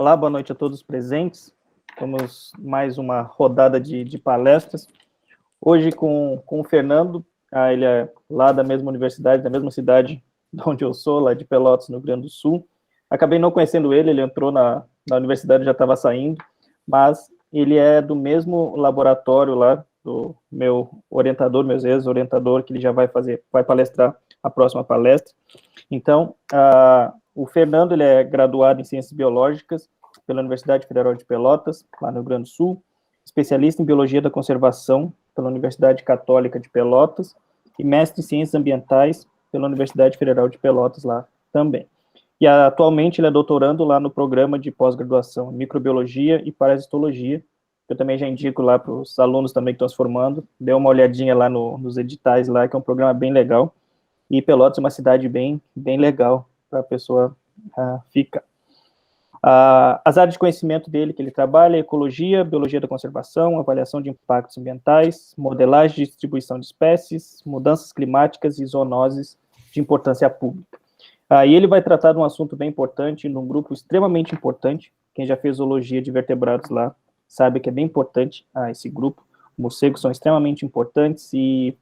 Olá, boa noite a todos os presentes. Vamos mais uma rodada de palestras. Hoje com o Fernando, ele é lá da mesma universidade, da mesma cidade de onde eu sou, lá de Pelotas, no Rio Grande do Sul. Acabei não conhecendo ele entrou na universidade, já estava saindo, mas ele é do mesmo laboratório lá, do meu orientador, meu ex-orientador, que ele já vai palestrar a próxima palestra. Então, o Fernando, ele é graduado em Ciências Biológicas pela Universidade Federal de Pelotas, lá no Rio Grande do Sul, especialista em Biologia da Conservação pela Universidade Católica de Pelotas e mestre em Ciências Ambientais pela Universidade Federal de Pelotas, lá também. E atualmente ele é doutorando lá no programa de pós-graduação em Microbiologia e Parasitologia. Eu também já indico lá para os alunos também que estão se formando, dê uma olhadinha lá nos editais lá, que é um programa bem legal. E Pelotas é uma cidade bem legal para a pessoa ficar. As áreas de conhecimento dele que ele trabalha é ecologia, biologia da conservação, avaliação de impactos ambientais, modelagem de distribuição de espécies, mudanças climáticas e zoonoses de importância pública. E ele vai tratar de um assunto bem importante, num grupo extremamente importante. Quem já fez zoologia de vertebrados lá sabe que é bem importante esse grupo. Morcegos são extremamente importantes e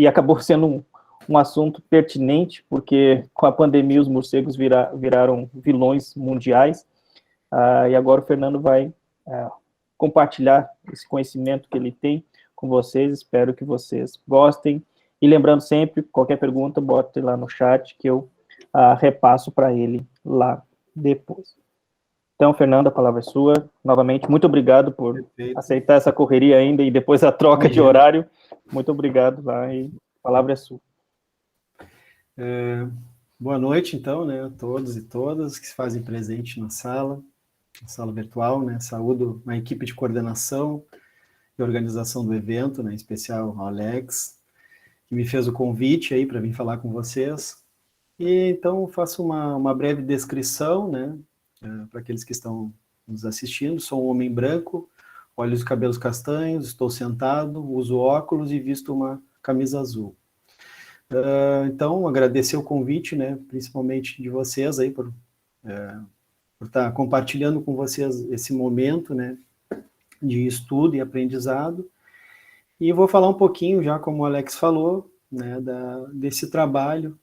acabou sendo um assunto pertinente, porque com a pandemia os morcegos viraram vilões mundiais. E agora o Fernando vai compartilhar esse conhecimento que ele tem com vocês. Espero que vocês gostem. E lembrando sempre, qualquer pergunta, bote lá no chat que eu repasso para ele lá depois. Então, Fernando, a palavra é sua. Novamente, muito obrigado por aceitar essa correria ainda e depois a troca de horário. Muito obrigado, e a palavra é sua. Boa noite, então, né, a todos e todas que se fazem presente na sala virtual, né, saúdo a equipe de coordenação e organização do evento, né, em especial ao Alex, que me fez o convite aí para vir falar com vocês. E então faço uma breve descrição, né, para aqueles que estão nos assistindo. Sou um homem branco, olhos e cabelos castanhos, estou sentado, uso óculos e visto uma camisa azul. Então, agradecer o convite, né, principalmente de vocês aí por estar compartilhando com vocês esse momento, né, de estudo e aprendizado. E vou falar um pouquinho, já como o Alex falou, né, desse trabalho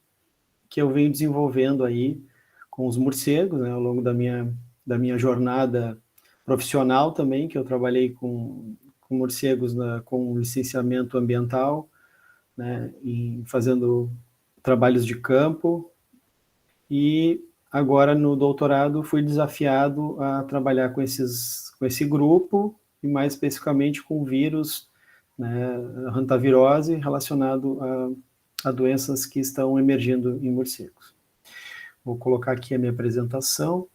que eu venho desenvolvendo aí com os morcegos, né, ao longo da minha jornada profissional também, que eu trabalhei com morcegos com licenciamento ambiental, né, fazendo trabalhos de campo, e agora no doutorado fui desafiado a trabalhar com esse grupo, e mais especificamente com o vírus, né, hantavirose, relacionado a doenças que estão emergindo em morcegos. Vou colocar aqui a minha apresentação.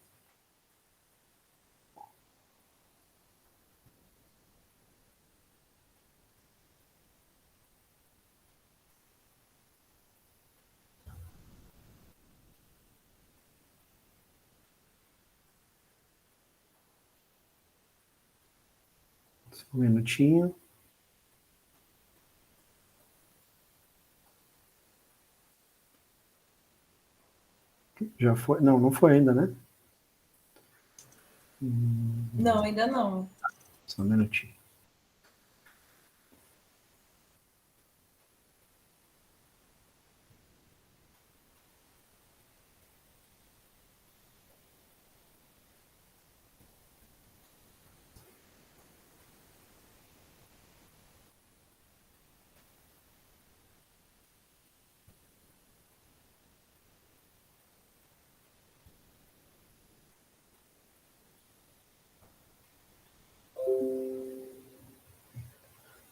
Um minutinho. Já foi? Não, não foi ainda, né? Não, ainda não. Só um minutinho.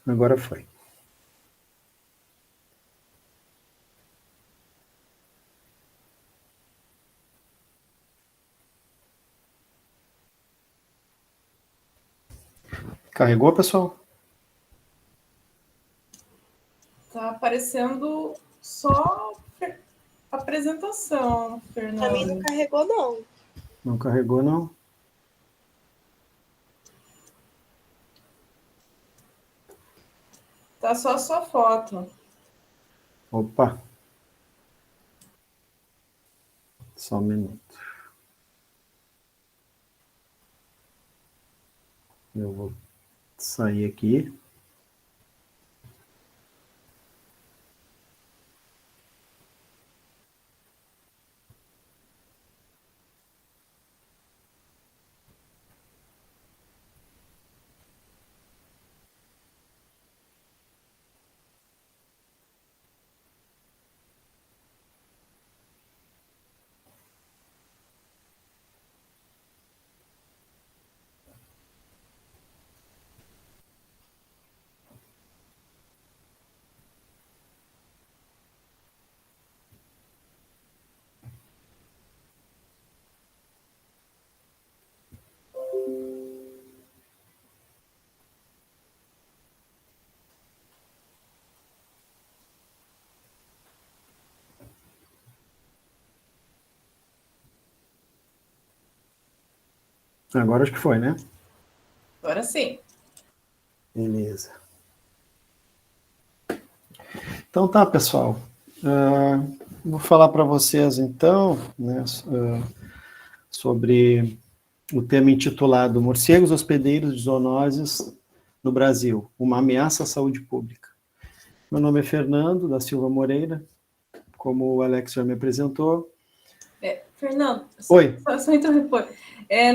Agora foi. Carregou, pessoal? Tá aparecendo só apresentação, Fernando. Pra mim não carregou, não. Não carregou, não? Tá só a sua foto. Opa! Só um minuto. Eu vou sair aqui. Agora acho que foi, né? Agora sim. Beleza. Então tá, pessoal. Vou falar para vocês, então, né, sobre o tema intitulado Morcegos Hospedeiros de Zoonoses no Brasil, uma ameaça à saúde pública. Meu nome é Fernando da Silva Moreira, como o Alex já me apresentou. Fernando, Oi. só interromper.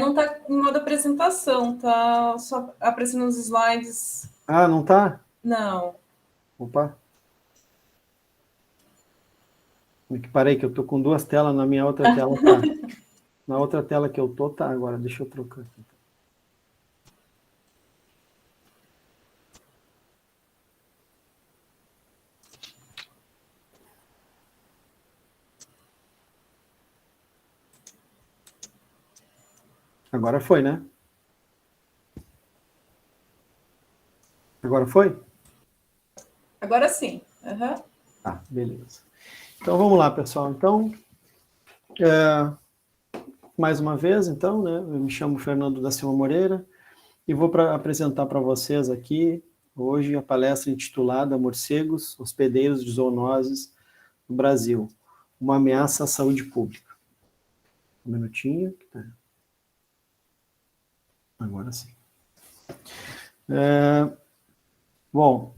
Não está em modo apresentação, tá só aparecendo os slides. Ah, não tá? Não. Opa. Parei que eu tô com duas telas, na minha outra tela tá. Na outra tela que eu tô, tá. Agora, deixa eu trocar aqui. Agora foi, né? Agora foi? Agora sim. Uhum. Tá, beleza. Então, vamos lá, pessoal. Então, mais uma vez, então, né? Eu me chamo Fernando da Silva Moreira e vou apresentar para vocês aqui, hoje, a palestra intitulada Morcegos Hospedeiros de Zoonoses no Brasil, uma ameaça à saúde pública. Um minutinho. Agora sim. Bom,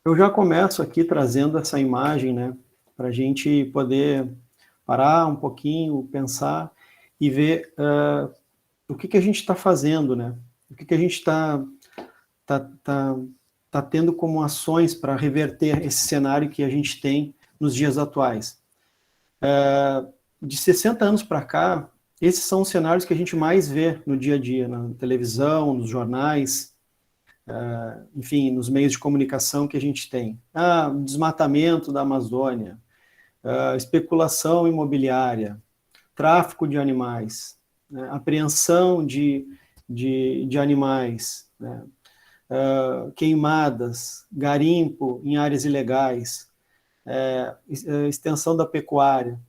eu já começo aqui trazendo essa imagem, né, para a gente poder parar um pouquinho, pensar e ver o que a gente está fazendo, né, o que a gente está tendo como ações para reverter esse cenário que a gente tem nos dias atuais. De 60 anos para cá, esses são os cenários que a gente mais vê no dia a dia, na televisão, nos jornais, enfim, nos meios de comunicação que a gente tem. Desmatamento da Amazônia, especulação imobiliária, tráfico de animais, né, apreensão de animais, né, queimadas, garimpo em áreas ilegais, extensão da pecuária.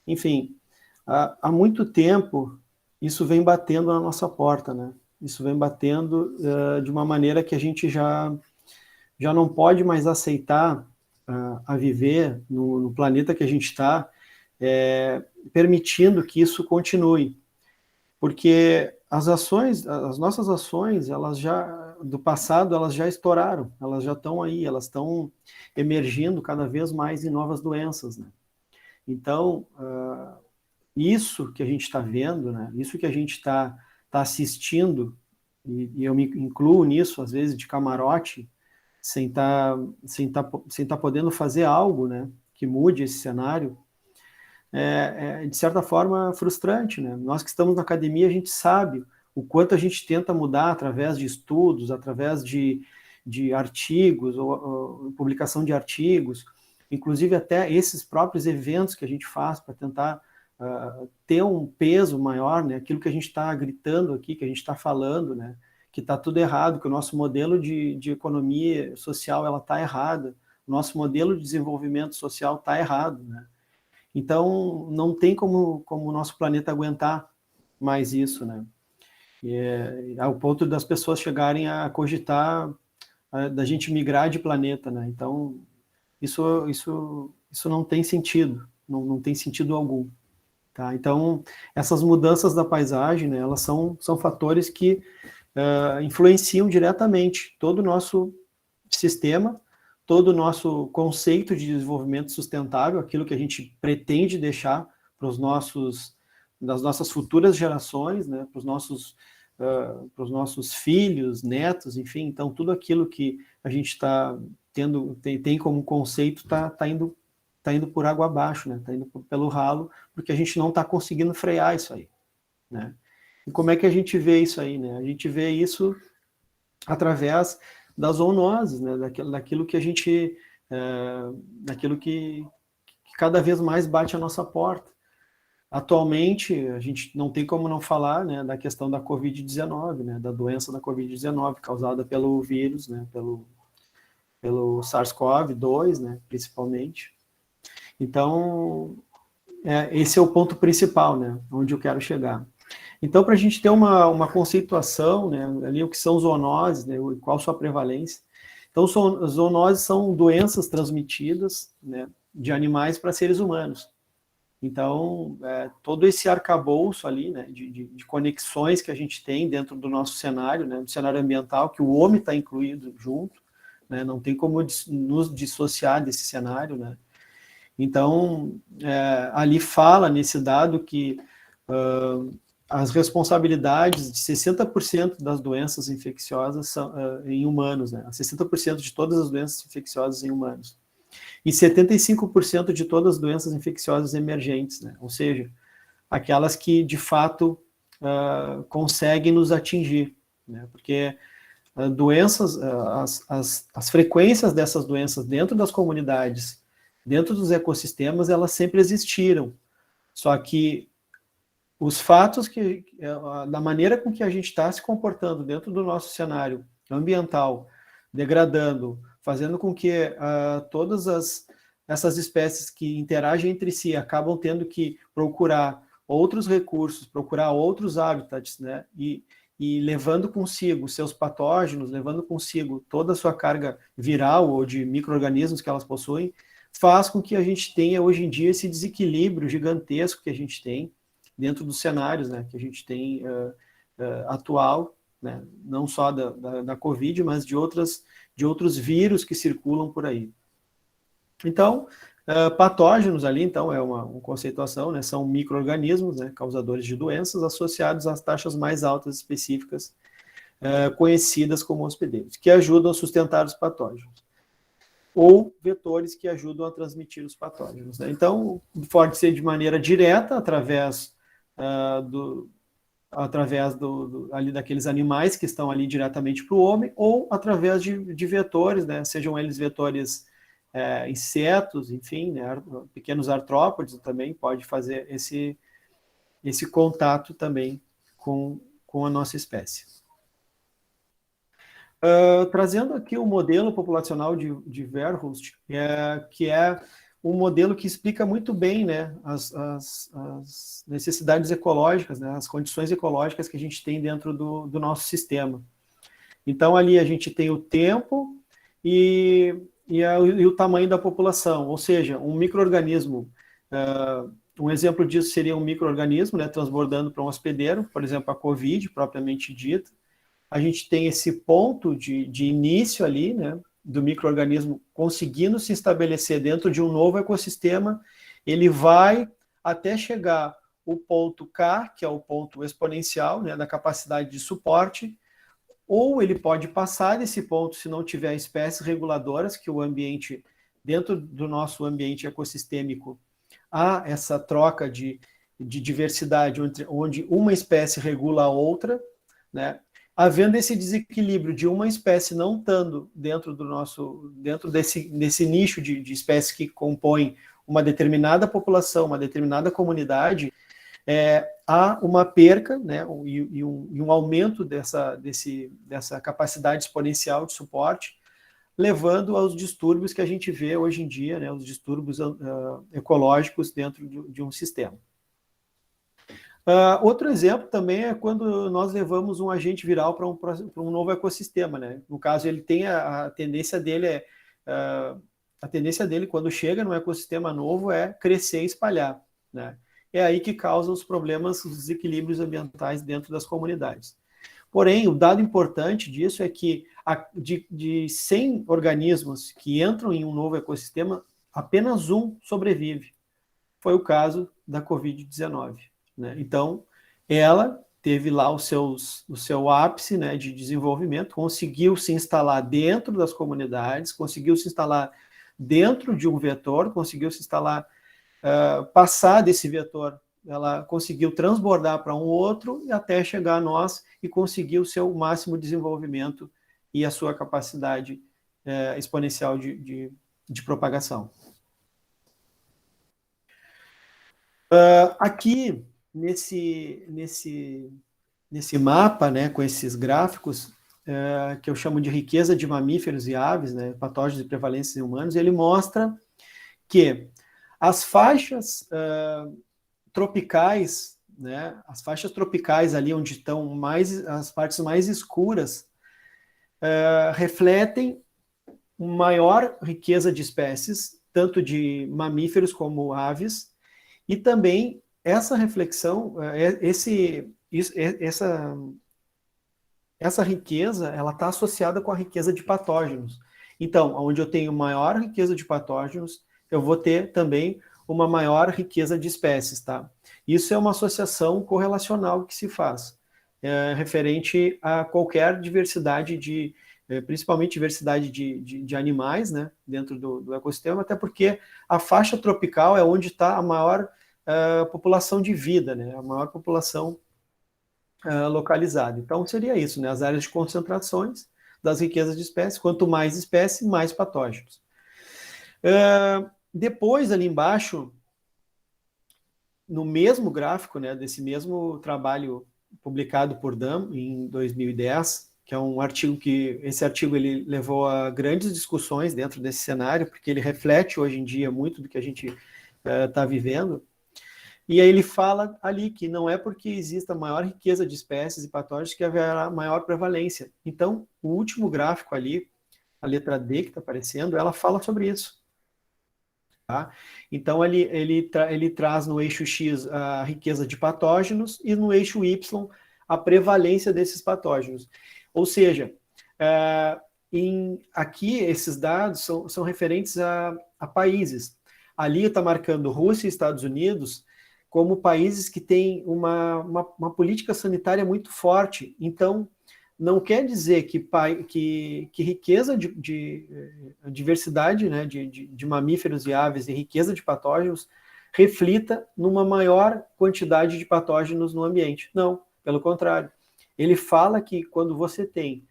Enfim, há muito tempo isso vem batendo na nossa porta, né? Isso vem batendo de uma maneira que a gente já não pode mais aceitar a viver no planeta que a gente está, permitindo que isso continue. Porque as nossas ações, elas já, do passado, elas já estouraram, elas já estão aí, elas estão emergindo cada vez mais em novas doenças, né? Então, isso que a gente está vendo, né, isso que a gente está assistindo, e eu me incluo nisso, às vezes, de camarote, sem tá podendo fazer algo, né, que mude esse cenário, de certa forma, frustrante, né? Nós que estamos na academia, a gente sabe o quanto a gente tenta mudar através de estudos, através de artigos, ou publicação de artigos, inclusive até esses próprios eventos que a gente faz para tentar ter um peso maior, né? Aquilo que a gente está gritando aqui, que a gente está falando, né? Que está tudo errado, que o nosso modelo de economia social ela está errada, o nosso modelo de desenvolvimento social está errado, né? Então, não tem como o nosso planeta aguentar mais isso, né? Ao ponto das pessoas chegarem a cogitar da gente migrar de planeta, né? Então, isso não tem sentido, não tem sentido algum. Tá? Então, essas mudanças da paisagem, né, elas são fatores que influenciam diretamente todo o nosso sistema, todo o nosso conceito de desenvolvimento sustentável, aquilo que a gente pretende deixar para das nossas futuras gerações, né, para os nossos filhos, netos, enfim, então tudo aquilo que a gente está tem como conceito está indo por água abaixo, né, está indo pelo ralo, porque a gente não está conseguindo frear isso aí, né. E como é que a gente vê isso aí, né? A gente vê isso através das zoonoses, né? Daquilo que a gente, daquilo que cada vez mais bate a nossa porta. Atualmente, a gente não tem como não falar, né, da questão da Covid-19, né, da doença da Covid-19 causada pelo vírus, né, pelo SARS-CoV-2, né, principalmente. Então, esse é o ponto principal, né, onde eu quero chegar. Então, para a gente ter uma conceituação, né, ali o que são zoonoses, né, qual sua prevalência. Então, zoonoses são doenças transmitidas, né, de animais para seres humanos. Então, todo esse arcabouço ali, né, de conexões que a gente tem dentro do nosso cenário, né, do cenário ambiental, que o homem está incluído junto, né, não tem como nos dissociar desse cenário, né. Então, ali fala nesse dado que as responsabilidades de 60% das doenças infecciosas são em humanos, né? 60% de todas as doenças infecciosas em humanos. E 75% de todas as doenças infecciosas emergentes, né? Ou seja, aquelas que de fato conseguem nos atingir, né? Porque doenças, as frequências dessas doenças dentro das comunidades, dentro dos ecossistemas, elas sempre existiram. Só que os fatos da maneira com que a gente está se comportando dentro do nosso cenário ambiental, degradando, fazendo com que todas essas espécies que interagem entre si acabam tendo que procurar outros recursos, procurar outros hábitats, né? E levando consigo seus patógenos, levando consigo toda a sua carga viral ou de micro-organismos que elas possuem, faz com que a gente tenha hoje em dia esse desequilíbrio gigantesco que a gente tem dentro dos cenários, né, que a gente tem atual, né, não só da Covid, mas de outros vírus que circulam por aí. Então, patógenos ali, então, é uma conceituação, né, são micro-organismos, né, causadores de doenças associados às taxas mais altas específicas, conhecidas como hospedeiros, que ajudam a sustentar os patógenos, ou vetores que ajudam a transmitir os patógenos, né? Então, pode ser de maneira direta, através ali daqueles animais que estão ali diretamente para o homem, ou através de vetores, né? Sejam eles vetores insetos, enfim, né? Pequenos artrópodes também pode fazer esse contato também com a nossa espécie. Trazendo aqui o modelo populacional de Verhulst, que é um modelo que explica muito bem, né, as necessidades ecológicas, né, as condições ecológicas que a gente tem dentro do nosso sistema. Então, ali a gente tem o tempo e o tamanho da população, ou seja, um micro-organismo, um exemplo disso seria um micro-organismo, né, transbordando para um hospedeiro, por exemplo, a Covid, propriamente dita. A gente tem esse ponto de início ali, né, do micro-organismo conseguindo se estabelecer dentro de um novo ecossistema, ele vai até chegar o ponto K, que é o ponto exponencial, né, da capacidade de suporte, ou ele pode passar desse ponto se não tiver espécies reguladoras, que o ambiente, dentro do nosso ambiente ecossistêmico, há essa troca de diversidade, onde uma espécie regula a outra, né? Havendo esse desequilíbrio de uma espécie não estando dentro desse nicho de espécies que compõem uma determinada população, uma determinada comunidade, há uma perca, né, e um aumento dessa capacidade exponencial de suporte, levando aos distúrbios que a gente vê hoje em dia, né, os distúrbios ecológicos dentro de um sistema. Outro exemplo também é quando nós levamos um agente viral para um novo ecossistema, né? No caso, ele tem a tendência dele quando chega num ecossistema novo é crescer e espalhar, né? É aí que causa os problemas, os desequilíbrios ambientais dentro das comunidades. Porém, o dado importante disso é que de 100 organismos que entram em um novo ecossistema, apenas um sobrevive. Foi o caso da Covid-19. Né? Então, ela teve lá o seu ápice, né, de desenvolvimento, conseguiu se instalar dentro das comunidades, conseguiu se instalar dentro de um vetor, conseguiu se instalar, passar desse vetor, ela conseguiu transbordar para um outro e até chegar a nós e conseguir o seu máximo desenvolvimento e a sua capacidade exponencial de propagação. Aqui, nesse mapa, né, com esses gráficos, que eu chamo de riqueza de mamíferos e aves, né, patógenos e prevalências em humanos, ele mostra que as faixas tropicais, né, as faixas tropicais ali onde estão as partes mais escuras, refletem maior riqueza de espécies, tanto de mamíferos como aves, e também essa reflexão, essa riqueza, ela está associada com a riqueza de patógenos. Então, onde eu tenho maior riqueza de patógenos, eu vou ter também uma maior riqueza de espécies, tá? Isso é uma associação correlacional que se faz, referente a qualquer diversidade principalmente diversidade de animais, né, dentro do ecossistema, até porque a faixa tropical é onde está a maior população de vida, né, a maior população localizada. Então, seria isso, né, as áreas de concentrações das riquezas de espécies, quanto mais espécie, mais patógenos. Depois, ali embaixo, no mesmo gráfico, né, desse mesmo trabalho publicado por Dam em 2010, que é um artigo esse artigo ele levou a grandes discussões dentro desse cenário, porque ele reflete hoje em dia muito do que a gente está vivendo. E aí ele fala ali que não é porque exista maior riqueza de espécies e patógenos que haverá maior prevalência. Então, o último gráfico ali, a letra D que está aparecendo, ela fala sobre isso. Tá? Então, ele traz no eixo X a riqueza de patógenos e no eixo Y a prevalência desses patógenos. Ou seja, aqui esses dados são referentes a países. Ali está marcando Rússia e Estados Unidos como países que têm uma política sanitária muito forte. Então, não quer dizer que riqueza de diversidade, né, de mamíferos e aves e riqueza de patógenos reflita numa maior quantidade de patógenos no ambiente. Não, pelo contrário. Ele fala que quando você tem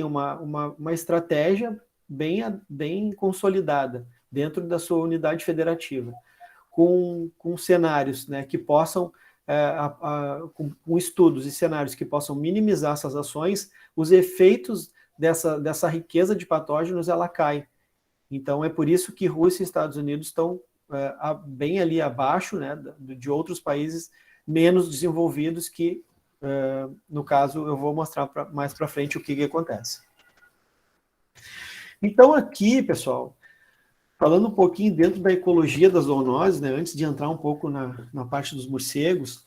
uma estratégia bem consolidada dentro da sua unidade federativa, com cenários, né, que possam, com estudos e cenários que possam minimizar essas ações, os efeitos dessa riqueza de patógenos, ela cai. Então, é por isso que Rússia e Estados Unidos estão bem ali abaixo, né, de outros países menos desenvolvidos que, no caso, eu vou mostrar mais para frente o que acontece. Então, aqui, pessoal, falando um pouquinho dentro da ecologia das zoonoses, né, antes de entrar um pouco na parte dos morcegos,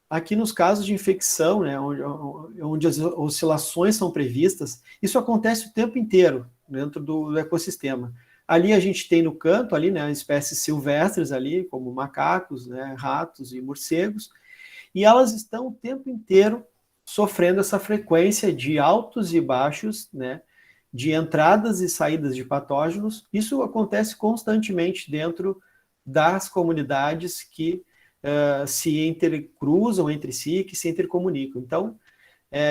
aqui nos casos de infecção, né, onde as oscilações são previstas, isso acontece o tempo inteiro dentro do ecossistema. Ali a gente tem no canto, ali, né, espécies silvestres ali, como macacos, né, ratos e morcegos, e elas estão o tempo inteiro sofrendo essa frequência de altos e baixos, né, de entradas e saídas de patógenos. Isso acontece constantemente dentro das comunidades que se intercruzam entre si, que se intercomunicam. Então,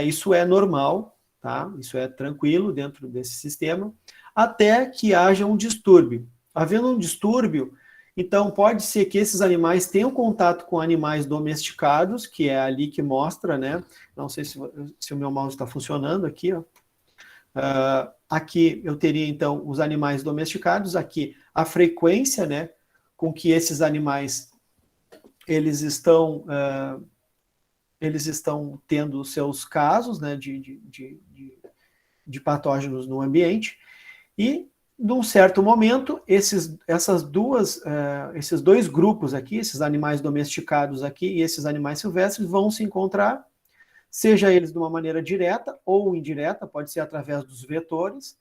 isso é normal, tá? Isso é tranquilo dentro desse sistema, até que haja um distúrbio. Havendo um distúrbio, então pode ser que esses animais tenham contato com animais domesticados, que é ali que mostra, né? Não sei se o meu mouse está funcionando aqui, ó. Aqui eu teria, então, os animais domesticados, aqui a frequência, né, com que esses animais eles estão tendo os seus casos, né, de patógenos no ambiente, e de um certo momento, esses dois grupos aqui, esses animais domesticados aqui e esses animais silvestres vão se encontrar, seja eles de uma maneira direta ou indireta, pode ser através dos vetores,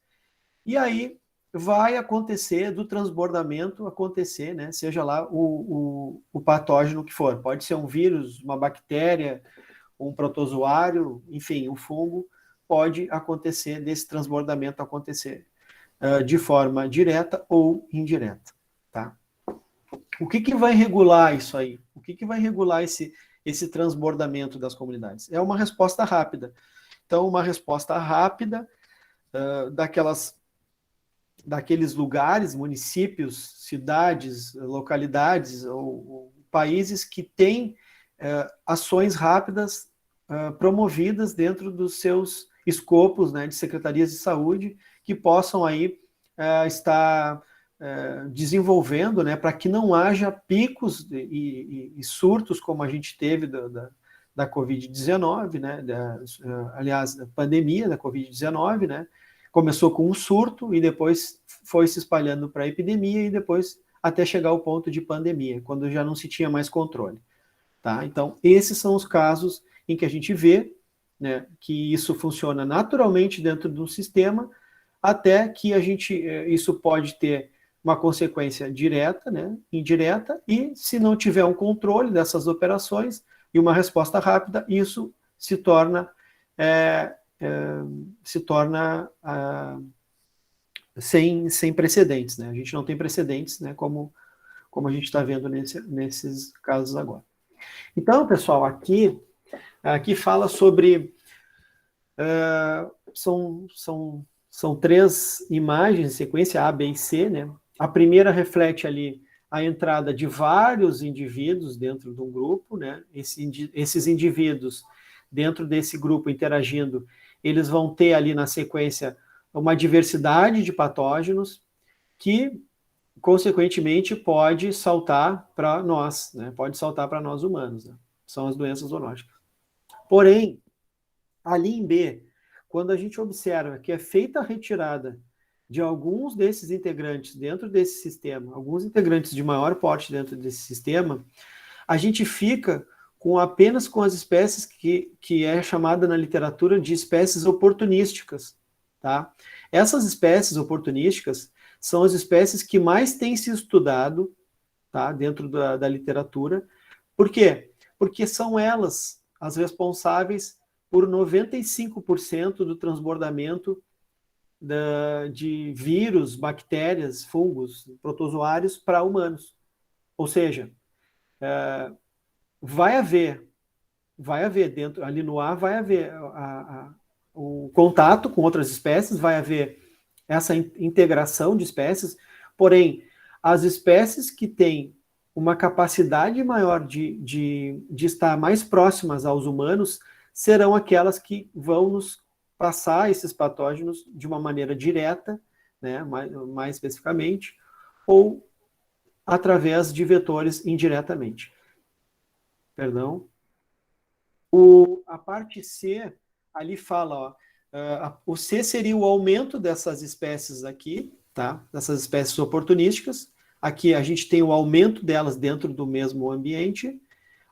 e aí vai acontecer do transbordamento acontecer, né? Seja lá o patógeno que for. Pode ser um vírus, uma bactéria, um protozoário, enfim, um fungo, pode acontecer desse transbordamento acontecer de forma direta ou indireta, tá? O que vai regular isso aí? O que vai regular esse transbordamento das comunidades? É uma resposta rápida. Então, uma resposta rápida daqueles lugares, municípios, cidades, localidades ou países que têm ações rápidas promovidas dentro dos seus escopos, né, de secretarias de saúde, que possam aí estar desenvolvendo, né, para que não haja picos e surtos como a gente teve da Covid-19, né, aliás, da pandemia da Covid-19, né, começou com um surto e depois foi se espalhando para a epidemia e depois até chegar ao ponto de pandemia, quando já não se tinha mais controle. Tá? Então, esses são os casos em que a gente vê, né, que isso funciona naturalmente dentro do sistema, até que isso pode ter uma consequência direta, né, indireta, e se não tiver um controle dessas operações e uma resposta rápida, isso se torna sem precedentes, né? A gente não tem precedentes, né, como a gente está vendo nesses casos agora. Então, pessoal, aqui fala sobre são 3 imagens, sequência A, B e C, né? A primeira reflete ali a entrada de vários indivíduos dentro de um grupo, né? Esses indivíduos dentro desse grupo interagindo, eles vão ter ali na sequência uma diversidade de patógenos que, consequentemente, pode saltar para nós, né? Pode saltar para nós humanos, né? São as doenças zoonóticas. Porém, ali em B, quando a gente observa que é feita a retirada de alguns desses integrantes dentro desse sistema, alguns integrantes de maior porte dentro desse sistema, a gente fica apenas com as espécies que é chamada na literatura de espécies oportunísticas, tá? Essas espécies oportunísticas são as espécies que mais têm se estudado, tá, dentro da literatura. Por quê? Porque são elas as responsáveis por 95% do transbordamento de vírus, bactérias, fungos, protozoários para humanos. Ou seja, vai haver dentro, ali no ar, vai haver o contato com outras espécies, vai haver essa integração de espécies, porém, as espécies que têm uma capacidade maior de estar mais próximas aos humanos serão aquelas que vão nos passar esses patógenos de uma maneira direta, né, mais especificamente, ou através de vetores indiretamente. Perdão. A parte C, ali fala, ó, o C seria o aumento dessas espécies aqui, tá? Dessas espécies oportunísticas. Aqui a gente tem o aumento delas dentro do mesmo ambiente.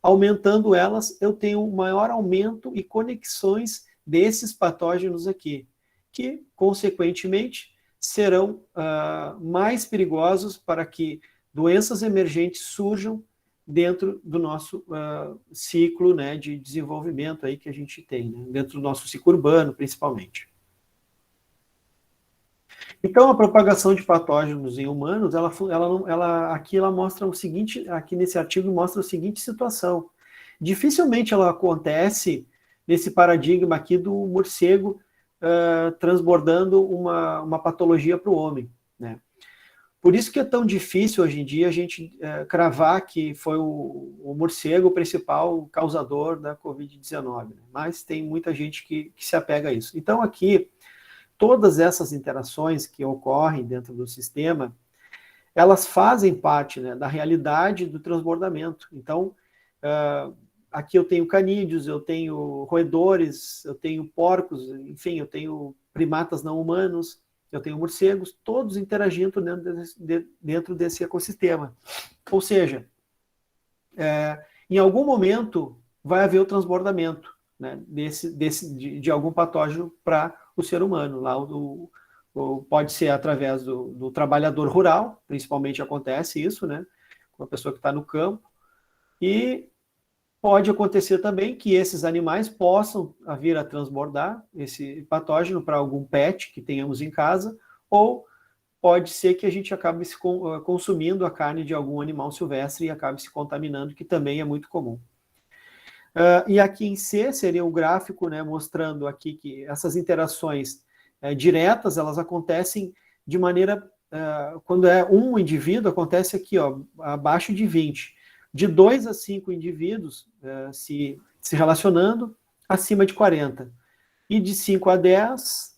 Aumentando elas, eu tenho um maior aumento e conexões desses patógenos aqui, que, consequentemente, serão mais perigosos para que doenças emergentes surjam dentro do nosso ciclo, né, de desenvolvimento aí que a gente tem, né, dentro do nosso ciclo urbano, principalmente. Então, a propagação de patógenos em humanos, aqui ela mostra o seguinte, aqui nesse artigo mostra a seguinte situação. Dificilmente ela acontece nesse paradigma aqui do morcego transbordando uma patologia para o homem, né? Por isso que é tão difícil hoje em dia a gente cravar que foi o morcego o principal causador da Covid-19, né? Mas tem muita gente que se apega a isso. Então, aqui, todas essas interações que ocorrem dentro do sistema, elas fazem parte, né, da realidade do transbordamento. Então, aqui eu tenho canídeos, eu tenho roedores, eu tenho porcos, enfim, eu tenho primatas não humanos, eu tenho morcegos, todos interagindo dentro desse ecossistema. Ou seja, em algum momento vai haver o transbordamento, né, de algum patógeno para o ser humano. Lá pode ser através do trabalhador rural, principalmente acontece isso, né, com a pessoa que está no campo, e pode acontecer também que esses animais possam vir a transbordar esse patógeno para algum pet que tenhamos em casa, ou pode ser que a gente acabe consumindo a carne de algum animal silvestre e acabe se contaminando, que também é muito comum. E aqui em C seria o gráfico, né, mostrando aqui que essas interações diretas, elas acontecem de maneira, quando é um indivíduo, acontece aqui, ó, abaixo de 20. De 2 a 5 indivíduos se relacionando, acima de 40. E de 5 a 10,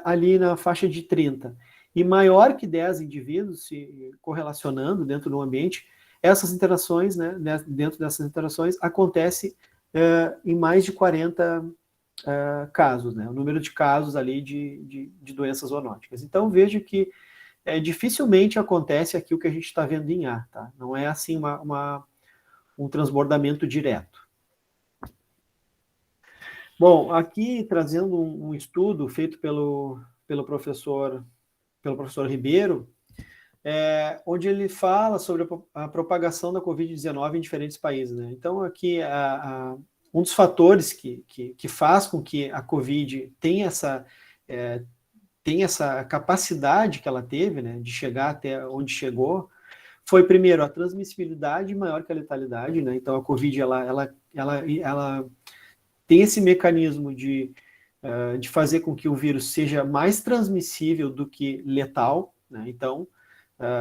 ali na faixa de 30. E maior que 10 indivíduos se correlacionando dentro do ambiente, essas interações, né, dentro dessas interações, acontece em mais de 40 casos, né, o número de casos ali de doenças zoonóticas. Então, veja que dificilmente acontece aqui o que a gente está vendo em A, tá? Não é assim um transbordamento direto. Bom, aqui trazendo um estudo feito pelo professor Ribeiro, onde ele fala sobre a propagação da Covid-19 em diferentes países, né? Então, aqui, um dos fatores que faz com que a Covid tenha essa capacidade que ela teve, né, de chegar até onde chegou, foi, primeiro, a transmissibilidade maior que a letalidade, né? Então, a Covid, ela tem esse mecanismo de fazer com que o vírus seja mais transmissível do que letal, né? Então,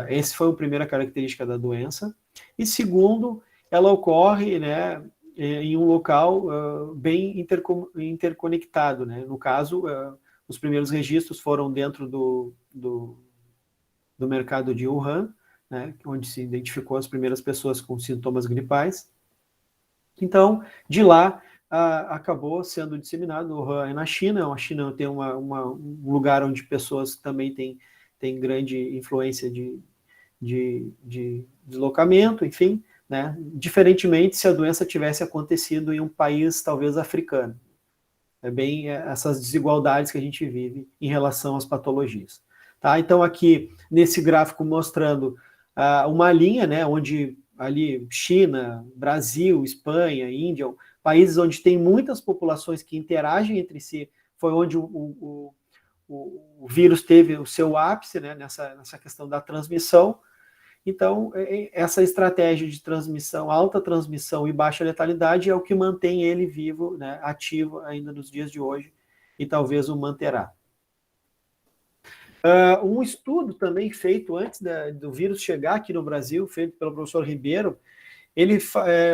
essa foi a primeira característica da doença. E segundo, ela ocorre, né, em um local bem interconectado, né? No caso, os primeiros registros foram dentro do mercado de Wuhan, né, onde se identificou as primeiras pessoas com sintomas gripais. Então, de lá, acabou sendo disseminado. Wuhan é na China. A China tem um lugar onde pessoas também têm grande influência de deslocamento, enfim, né? Diferentemente se a doença tivesse acontecido em um país talvez africano. É bem essas desigualdades que a gente vive em relação às patologias. Tá? Então, aqui, nesse gráfico mostrando uma linha, né, onde ali China, Brasil, Espanha, Índia, países onde tem muitas populações que interagem entre si, foi onde o vírus teve o seu ápice, né, nessa questão da transmissão. Então, essa estratégia de transmissão, alta transmissão e baixa letalidade é o que mantém ele vivo, né, ativo ainda nos dias de hoje, e talvez o manterá. Um estudo também feito antes do vírus chegar aqui no Brasil, feito pelo professor Ribeiro,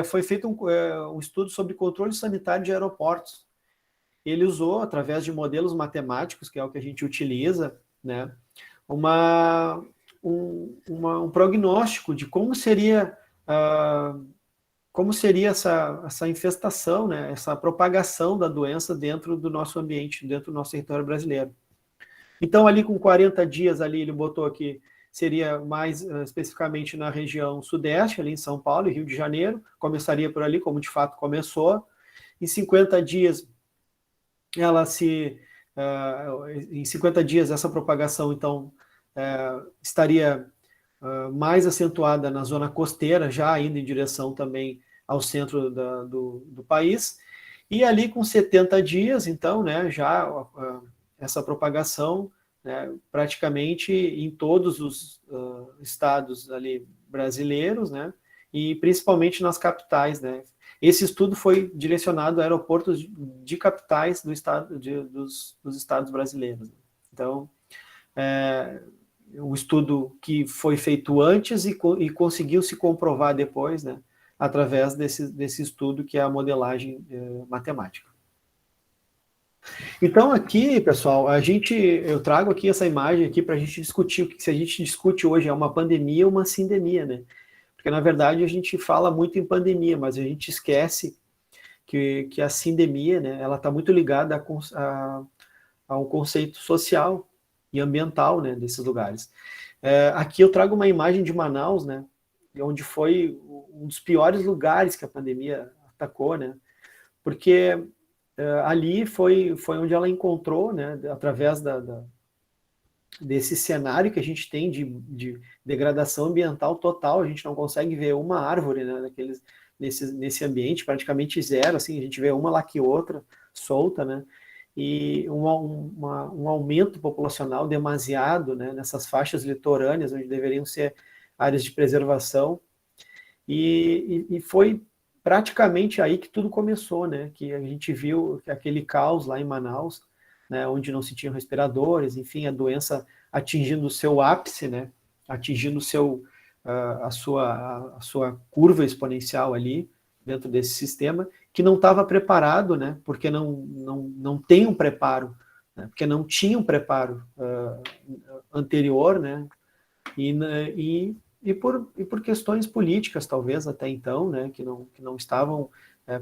foi feito um estudo sobre controle sanitário de aeroportos. Ele usou, através de modelos matemáticos, que é o que a gente utiliza, né, um prognóstico de como seria essa infestação, né, essa propagação da doença dentro do nosso ambiente, dentro do nosso território brasileiro. Então, ali com 40 dias, ali ele botou aqui, seria mais especificamente na região sudeste, ali em São Paulo e Rio de Janeiro, começaria por ali, como de fato começou. Em 50 dias, em 50 dias, essa propagação, então, estaria mais acentuada na zona costeira, já indo em direção também ao centro do país, e ali com 70 dias, então, né, já essa propagação, né, praticamente em todos os estados ali brasileiros, né, e principalmente nas capitais, né. Esse estudo foi direcionado a aeroportos de capitais dos estados brasileiros. Então, um estudo que foi feito antes e conseguiu se comprovar depois, né, através desse estudo que é a modelagem matemática. Então aqui, pessoal, eu trago aqui essa imagem aqui para a gente discutir o que a gente discute hoje, é uma pandemia ou uma sindemia, né? Porque na verdade a gente fala muito em pandemia, mas a gente esquece que a sindemia, né, ela está muito ligada a um conceito social, e ambiental, né, desses lugares. Aqui eu trago uma imagem de Manaus, né, onde foi um dos piores lugares que a pandemia atacou, né, porque ali foi onde ela encontrou, né, através desse cenário que a gente tem de degradação ambiental total, a gente não consegue ver uma árvore, né, nesse ambiente, praticamente zero, assim, a gente vê uma lá que outra, solta, né, e um aumento populacional demasiado, né, nessas faixas litorâneas, onde deveriam ser áreas de preservação, e foi praticamente aí que tudo começou, né, que a gente viu aquele caos lá em Manaus, né, onde não se tinham respiradores, enfim, a doença atingindo o seu ápice, né, atingindo a sua curva exponencial ali, dentro desse sistema, que não estava preparado, né, porque não tem um preparo, né, porque não tinha um preparo anterior, né, e por questões políticas, talvez, até então, né, que não estavam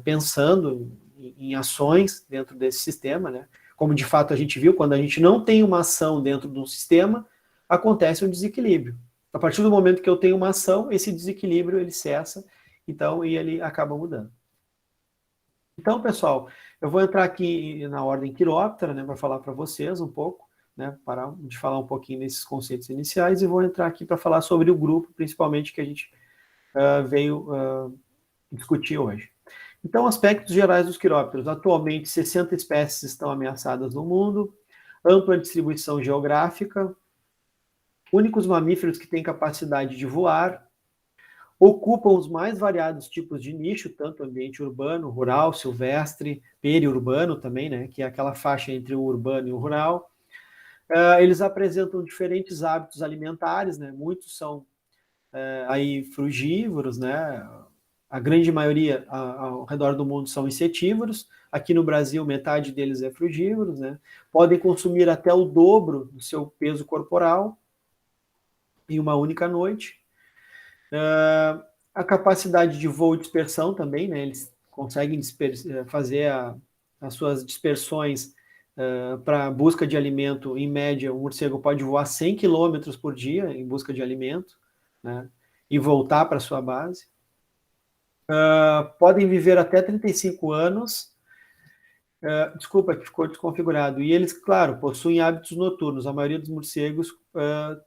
pensando em ações dentro desse sistema, né, como de fato a gente viu, quando a gente não tem uma ação dentro de um sistema, acontece um desequilíbrio. A partir do momento que eu tenho uma ação, esse desequilíbrio ele cessa, então, e ele acaba mudando. Então, pessoal, eu vou entrar aqui na ordem quiróptera, né, para falar para vocês um pouco, né, parar de falar um pouquinho nesses conceitos iniciais, e vou entrar aqui para falar sobre o grupo, principalmente, que a gente veio discutir hoje. Então, aspectos gerais dos quirópteros. Atualmente, 60 espécies estão ameaçadas no mundo, ampla distribuição geográfica, únicos mamíferos que têm capacidade de voar, ocupam os mais variados tipos de nicho, tanto ambiente urbano, rural, silvestre, periurbano também, né, que é aquela faixa entre o urbano e o rural. Eles apresentam diferentes hábitos alimentares, né, muitos são aí frugívoros, né, a grande maioria ao redor do mundo são insetívoros, aqui no Brasil metade deles é frugívoros, né, podem consumir até o dobro do seu peso corporal em uma única noite. A capacidade de voo e dispersão também, né, eles conseguem fazer as suas dispersões para busca de alimento. Em média, o morcego pode voar 100 km por dia em busca de alimento, né, e voltar para sua base. Podem viver até 35 anos. Desculpa, que ficou desconfigurado. E eles, claro, possuem hábitos noturnos. A maioria dos morcegos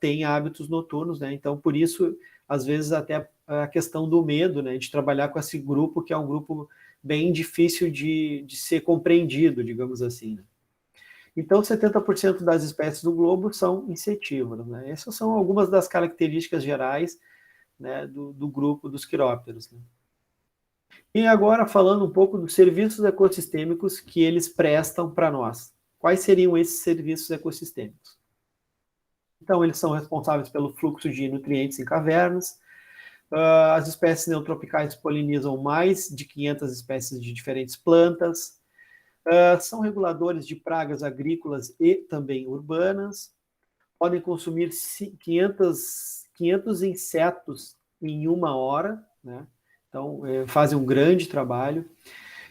tem hábitos noturnos, né? Então, por isso, às vezes, até a questão do medo, né? De trabalhar com esse grupo, que é um grupo bem difícil de ser compreendido, digamos assim, né? Então, 70% das espécies do globo são insetívoras, né? Essas são algumas das características gerais, né, do grupo dos quirópteros, né? E agora falando um pouco dos serviços ecossistêmicos que eles prestam para nós. Quais seriam esses serviços ecossistêmicos? Então, eles são responsáveis pelo fluxo de nutrientes em cavernas. As espécies neotropicais polinizam mais de 500 espécies de diferentes plantas. São reguladores de pragas agrícolas e também urbanas. Podem consumir 500 insetos em uma hora, né? Então, fazem um grande trabalho.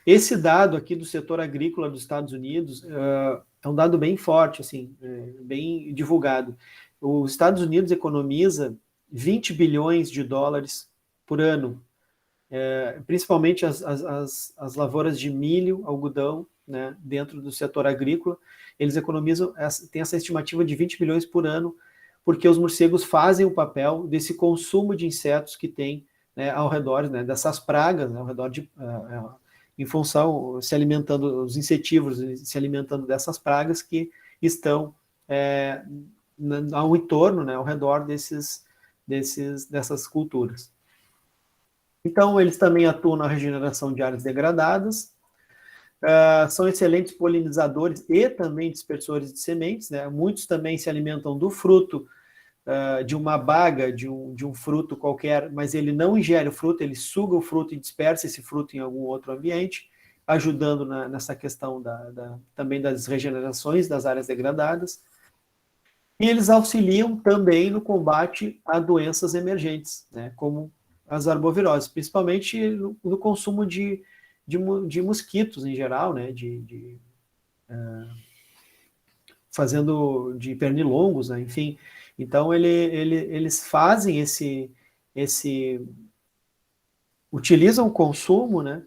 Esse dado aqui do setor agrícola dos Estados Unidos é um dado bem forte, assim, bem divulgado. Os Estados Unidos economiza 20 bilhões de dólares por ano, principalmente as lavouras de milho, algodão, né, dentro do setor agrícola. Eles economizam, tem essa estimativa de 20 bilhões por ano, porque os morcegos fazem o papel desse consumo de insetos que tem, né, ao redor, né, dessas pragas, né, ao redor em função, se alimentando, os insetívoros se alimentando dessas pragas que estão ao entorno, né, ao redor dessas culturas. Então, eles também atuam na regeneração de áreas degradadas, são excelentes polinizadores e também dispersores de sementes, né? Muitos também se alimentam do fruto de uma baga, de um fruto qualquer, mas ele não ingere o fruto, ele suga o fruto e dispersa esse fruto em algum outro ambiente, ajudando nessa questão também das regenerações das áreas degradadas. E eles auxiliam também no combate a doenças emergentes, né, como as arboviroses, principalmente no consumo de mosquitos em geral, né, fazendo de pernilongos, né? Enfim. Então, eles fazem utilizam o consumo, né?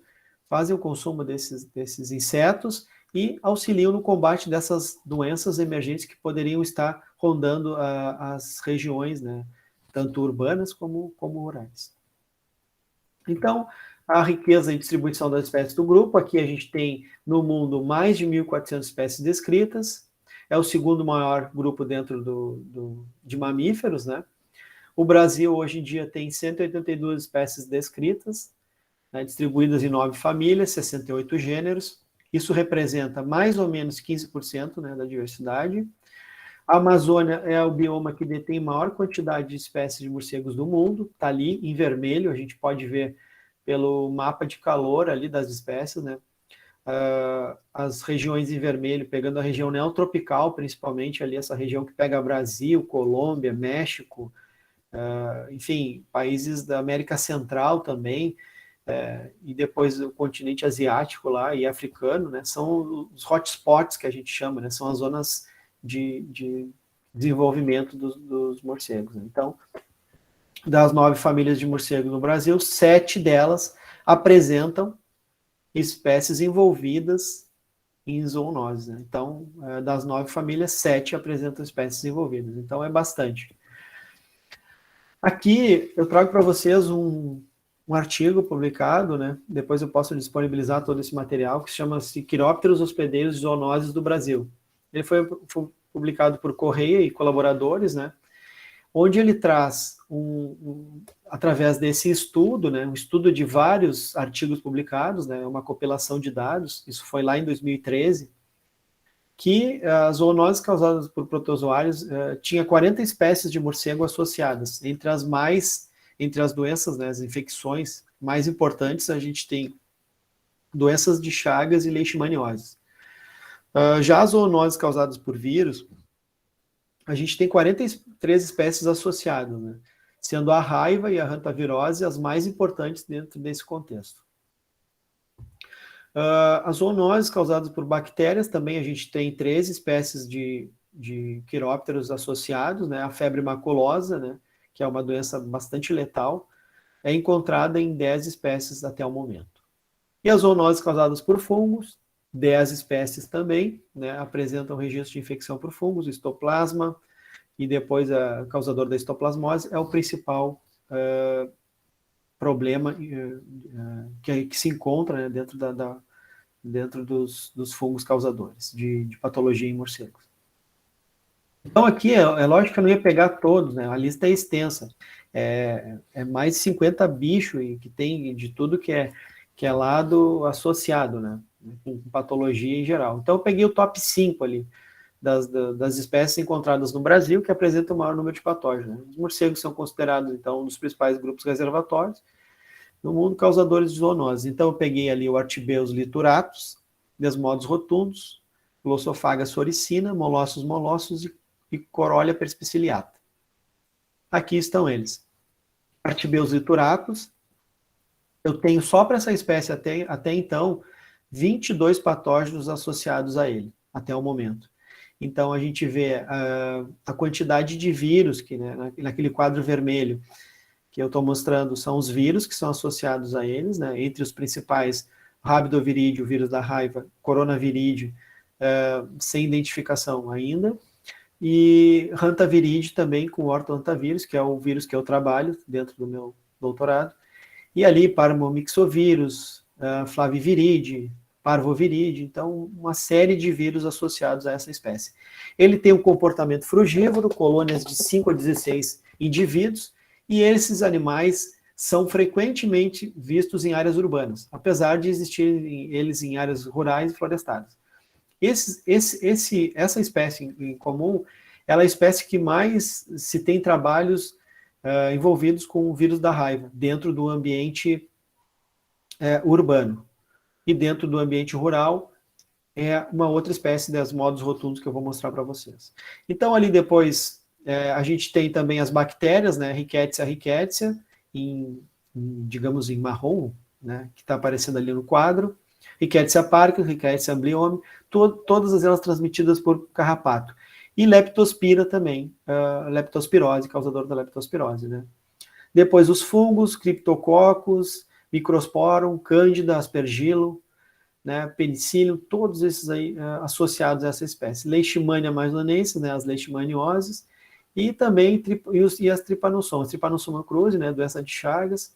Fazem o consumo desses insetos e auxiliam no combate dessas doenças emergentes que poderiam estar rondando as regiões, né? Tanto urbanas como rurais. Então, a riqueza e distribuição das espécies do grupo, aqui a gente tem no mundo mais de 1.400 espécies descritas, é o segundo maior grupo dentro de mamíferos, né? O Brasil, hoje em dia, tem 182 espécies descritas, né, distribuídas em 9 famílias, 68 gêneros. Isso representa mais ou menos 15%, né, da diversidade. A Amazônia é o bioma que detém maior quantidade de espécies de morcegos do mundo, está ali em vermelho, a gente pode ver pelo mapa de calor ali das espécies, né? As regiões em vermelho, pegando a região neotropical, principalmente ali essa região que pega Brasil, Colômbia, México, enfim, países da América Central também, e depois o continente asiático lá e africano, né, são os hotspots que a gente chama, né, são as zonas de desenvolvimento dos morcegos. Então, das 9 famílias de morcegos no Brasil, 7 delas apresentam espécies envolvidas em zoonose, né? Então, das 9 famílias, 7 apresentam espécies envolvidas. Então, é bastante. Aqui eu trago para vocês um artigo publicado, né? Depois eu posso disponibilizar todo esse material, que chama-se Quirópteros Hospedeiros de Zoonoses do Brasil. Ele foi publicado por Correia e colaboradores, né? Onde ele traz, através desse estudo, né? Um estudo de vários artigos publicados, né? Uma compilação de dados, isso foi lá em 2013, que as zoonoses causadas por protozoários tinha 40 espécies de morcego associadas. Entre as doenças, né, as infecções mais importantes, a gente tem doenças de Chagas e leishmaniose. Já as zoonoses causadas por vírus, a gente tem 43 espécies associadas, né, sendo a raiva e a hantavirose as mais importantes dentro desse contexto. As zoonoses causadas por bactérias, também a gente tem 13 espécies de quirópteros associados, né? A febre maculosa, né? Que é uma doença bastante letal, é encontrada em 10 espécies até o momento. E as zoonoses causadas por fungos, 10 espécies também, né? Apresentam registro de infecção por fungos, histoplasma, e depois o causador da histoplasmose é o principal problema que se encontra, né, dentro dos fungos causadores de patologia em morcegos. Então aqui é lógico que eu não ia pegar todos, né, a lista é extensa, é mais de 50 bichos e que tem de tudo que é lado associado, né, com patologia em geral. Então eu peguei o top 5 ali, das espécies encontradas no Brasil que apresentam o maior número de patógenos. Né? Os morcegos são considerados, então, um dos principais grupos reservatórios no mundo, causadores de zoonose. Então, eu peguei ali o Artibeus lituratus, Desmodus rotundos, Glossophaga soricina, molossus e Corolla perspiciliata. Aqui estão eles. Artibeus lituratus, eu tenho só para essa espécie até então 22 patógenos associados a ele, até o momento. Então, a gente vê a quantidade de vírus, que, né, naquele quadro vermelho que eu estou mostrando, são os vírus que são associados a eles, né, entre os principais, rabidovirídeo, o vírus da raiva, coronavirídeo, sem identificação ainda, e hantavirídeo também, com ortohantavírus, que é o vírus que eu trabalho dentro do meu doutorado, e ali parvomixovírus, flavivirídeo, parvovirídeo, então uma série de vírus associados a essa espécie. Ele tem um comportamento frugívoro, colônias de 5 a 16 indivíduos, e esses animais são frequentemente vistos em áreas urbanas, apesar de existirem eles em áreas rurais e florestadas. Essa espécie em comum, ela é a espécie que mais se tem trabalhos envolvidos com o vírus da raiva, dentro do ambiente urbano. E dentro do ambiente rural, é uma outra espécie das Desmodus rotundos que eu vou mostrar para vocês. Então, ali depois, a gente tem também as bactérias, né, Rickettsia rickettsia, digamos em marrom, né, que está aparecendo ali no quadro. Rickettsia parkeri, Rickettsia amblyomys, todas elas transmitidas por carrapato. E leptospira também, leptospirose, causador da leptospirose, né? Depois os fungos, Cryptococcus, Microsporum, Cândida, Aspergillum, né, Penicillium, todos esses aí associados a essa espécie. Leishmania maisonensis, né, as leishmanioses, e também as trypanosomas, Trypanosoma cruzi, né, doença de Chagas.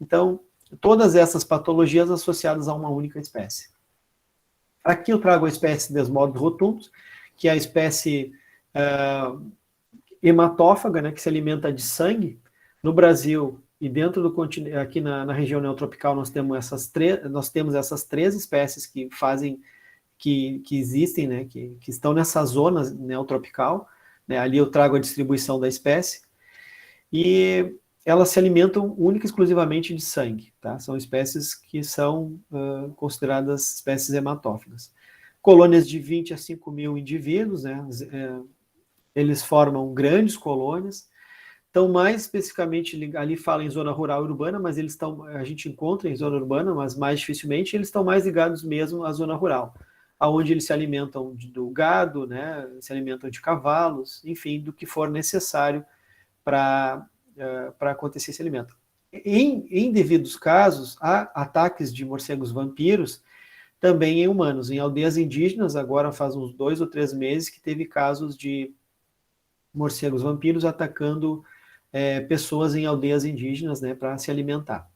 Então, todas essas patologias associadas a uma única espécie. Aqui eu trago a espécie Desmodus rotundus, que é a espécie hematófaga, né, que se alimenta de sangue. No Brasil e dentro do continente, aqui na região neotropical, nós temos essas três espécies que fazem, que existem, né, que estão nessa zona neotropical, né, ali eu trago a distribuição da espécie, e elas se alimentam única e exclusivamente de sangue, tá? São espécies que são consideradas espécies hematófagas. Colônias de 20 a 5 mil indivíduos, né, eles formam grandes colônias. Então, mais especificamente, ali fala em zona rural e urbana, mas a gente encontra em zona urbana, mas mais dificilmente, eles estão mais ligados mesmo à zona rural, aonde eles se alimentam do gado, né, se alimentam de cavalos, enfim, do que for necessário para acontecer esse alimento. Em devidos casos, há ataques de morcegos vampiros também em humanos. Em aldeias indígenas, agora faz uns 2 ou 3 meses que teve casos de morcegos vampiros atacando pessoas em aldeias indígenas, né, para se alimentar.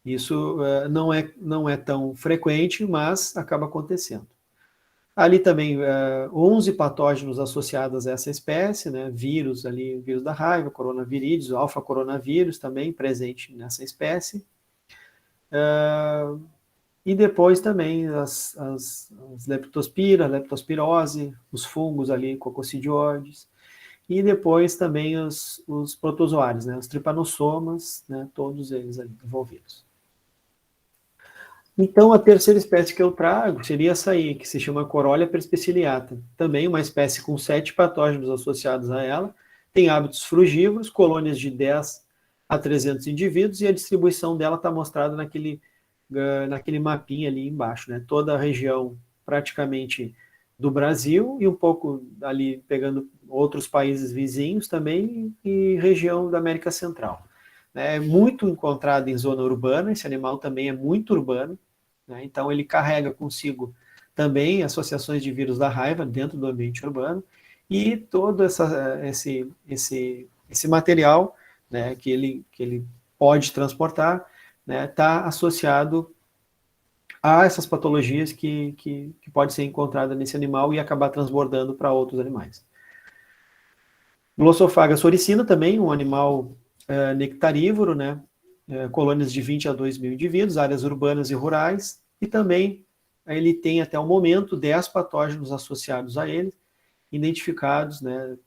Isso não é tão frequente, mas acaba acontecendo. Ali também 11 patógenos associados a essa espécie, né, vírus ali, vírus da raiva, coronavirídeos, alfa-coronavírus também presente nessa espécie. E depois também as leptospira, leptospirose, os fungos ali, coccidioides, e depois também os protozoários, né, os tripanossomas, né, todos eles ali envolvidos. Então, a terceira espécie que eu trago seria essa aí, que se chama Corolla perspiciliata. Também uma espécie com 7 patógenos associados a ela, tem hábitos frugívoros, colônias de 10 a 300 indivíduos, e a distribuição dela está mostrada naquele mapinha ali embaixo, né? Toda a região praticamente do Brasil e um pouco ali pegando outros países vizinhos também e região da América Central. É muito encontrado em zona urbana, esse animal também é muito urbano, né? Então ele carrega consigo também associações de vírus da raiva dentro do ambiente urbano e todo esse material, né, que ele pode transportar, né, está associado a essas patologias que pode ser encontrada nesse animal e acabar transbordando para outros animais. Glossophaga soricina também, um animal nectarívoro, né? Colônias de 20 a 2 mil indivíduos, áreas urbanas e rurais, e também ele tem até o momento 10 patógenos associados a ele, identificados, né,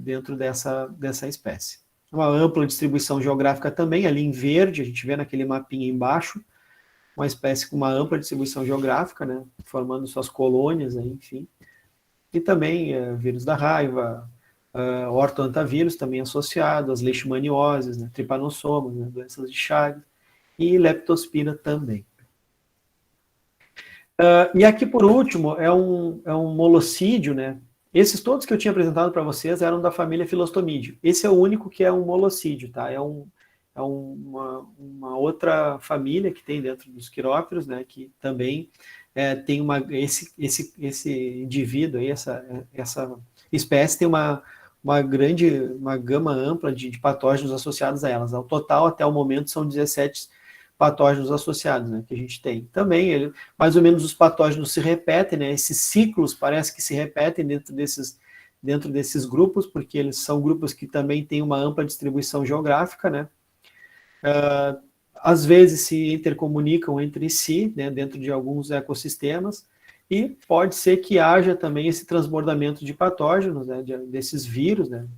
dentro dessa espécie. Uma ampla distribuição geográfica também, ali em verde, a gente vê naquele mapinha embaixo, uma espécie com uma ampla distribuição geográfica, né, formando suas colônias, aí, enfim. E também vírus da raiva, ortoantavírus também associado, as leishmanioses, né, tripanossomas, né, doenças de Chagas, e leptospira também. E aqui, por último, é um molocídio, né? Esses todos que eu tinha apresentado para vocês eram da família Philostomídeo. Esse é o único que é um molocídio, tá? É uma outra família que tem dentro dos quirópteros, né? Que também tem esse indivíduo aí, essa espécie tem uma gama ampla de patógenos associados a elas. Ao total, até o momento, são 17 patógenos associados, né, que a gente tem. Também, mais ou menos, os patógenos se repetem, né, esses ciclos parece que se repetem dentro desses grupos, porque eles são grupos que também têm uma ampla distribuição geográfica, né, às vezes se intercomunicam entre si, né, dentro de alguns ecossistemas, e pode ser que haja também esse transbordamento de patógenos, né, desses vírus, né,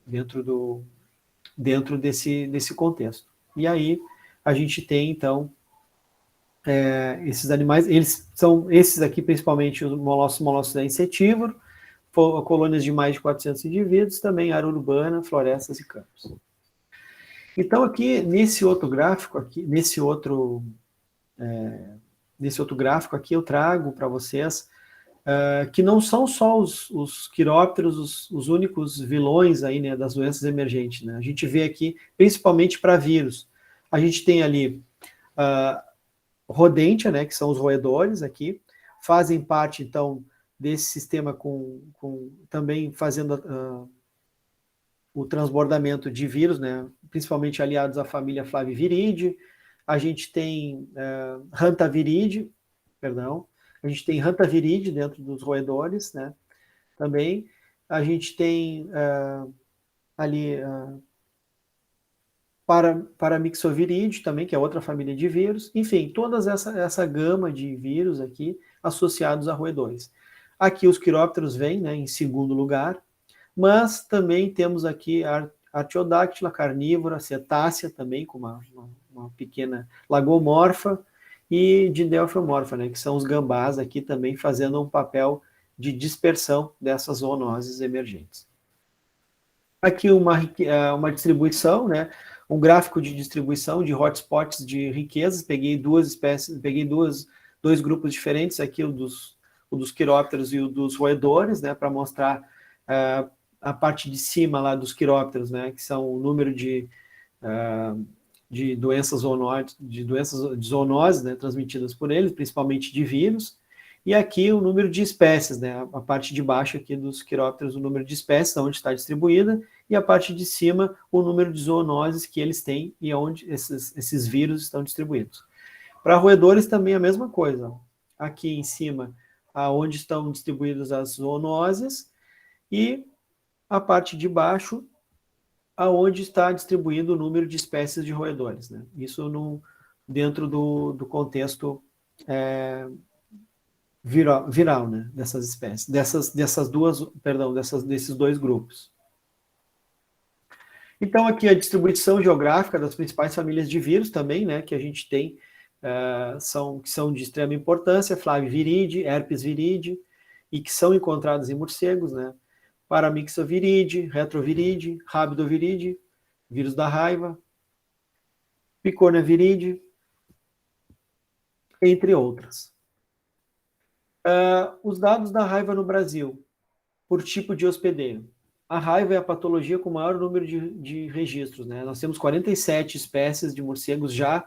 dentro desse contexto. E aí a gente tem, então, esses animais, eles são esses aqui, principalmente os molossos insetívoro, colônias de mais de 400 indivíduos, também área urbana, florestas e campos. Então aqui, nesse outro gráfico, aqui, nesse outro nesse outro gráfico aqui, eu trago para vocês que não são só os quirópteros os únicos vilões aí, né, das doenças emergentes, né? A gente vê aqui, principalmente para vírus, a gente tem ali rodente, né, que são os roedores aqui, fazem parte, então, desse sistema também fazendo o transbordamento de vírus, né, principalmente aliados à família Flaviviridae. A gente tem Hantaviride, a gente tem Hantaviride dentro dos roedores, né, também. A gente tem ali Paramyxoviridae também, que é outra família de vírus. Enfim, toda essa gama de vírus aqui associados a roedores. Aqui os quirópteros vêm, né, em segundo lugar, mas também temos aqui a Artiodactyla carnívora, cetácea também, com uma pequena lagomorfa, e didelfiomorfa, né, que são os gambás aqui também fazendo um papel de dispersão dessas zoonoses emergentes. Aqui uma distribuição, né, um gráfico de distribuição de hotspots de riquezas. Peguei dois grupos diferentes, aqui o dos quirópteros e o dos roedores, né, para mostrar a parte de cima lá dos quirópteros, né, que são o número de doenças de zoonoses, né, transmitidas por eles, principalmente de vírus, e aqui o número de espécies, né, a parte de baixo aqui dos quirópteros, o número de espécies, onde está distribuída, e a parte de cima, o número de zoonoses que eles têm e onde esses vírus estão distribuídos. Para roedores também a mesma coisa. Aqui em cima, onde estão distribuídas as zoonoses, e a parte de baixo, aonde está distribuído o número de espécies de roedores, né? Isso dentro do contexto viral, né, dessas espécies, desses dois grupos. Então, aqui a distribuição geográfica das principais famílias de vírus também, né, que a gente tem, que são de extrema importância: Flaviviridae, Herpesviridae, e que são encontradas em morcegos, né, Paramyxoviridae, Retroviridae, Rabidoviridae, vírus da raiva, Picornaviridae, entre outras. Os dados da raiva no Brasil, por tipo de hospedeiro. A raiva é a patologia com maior número de registros, né? Nós temos 47 espécies de morcegos já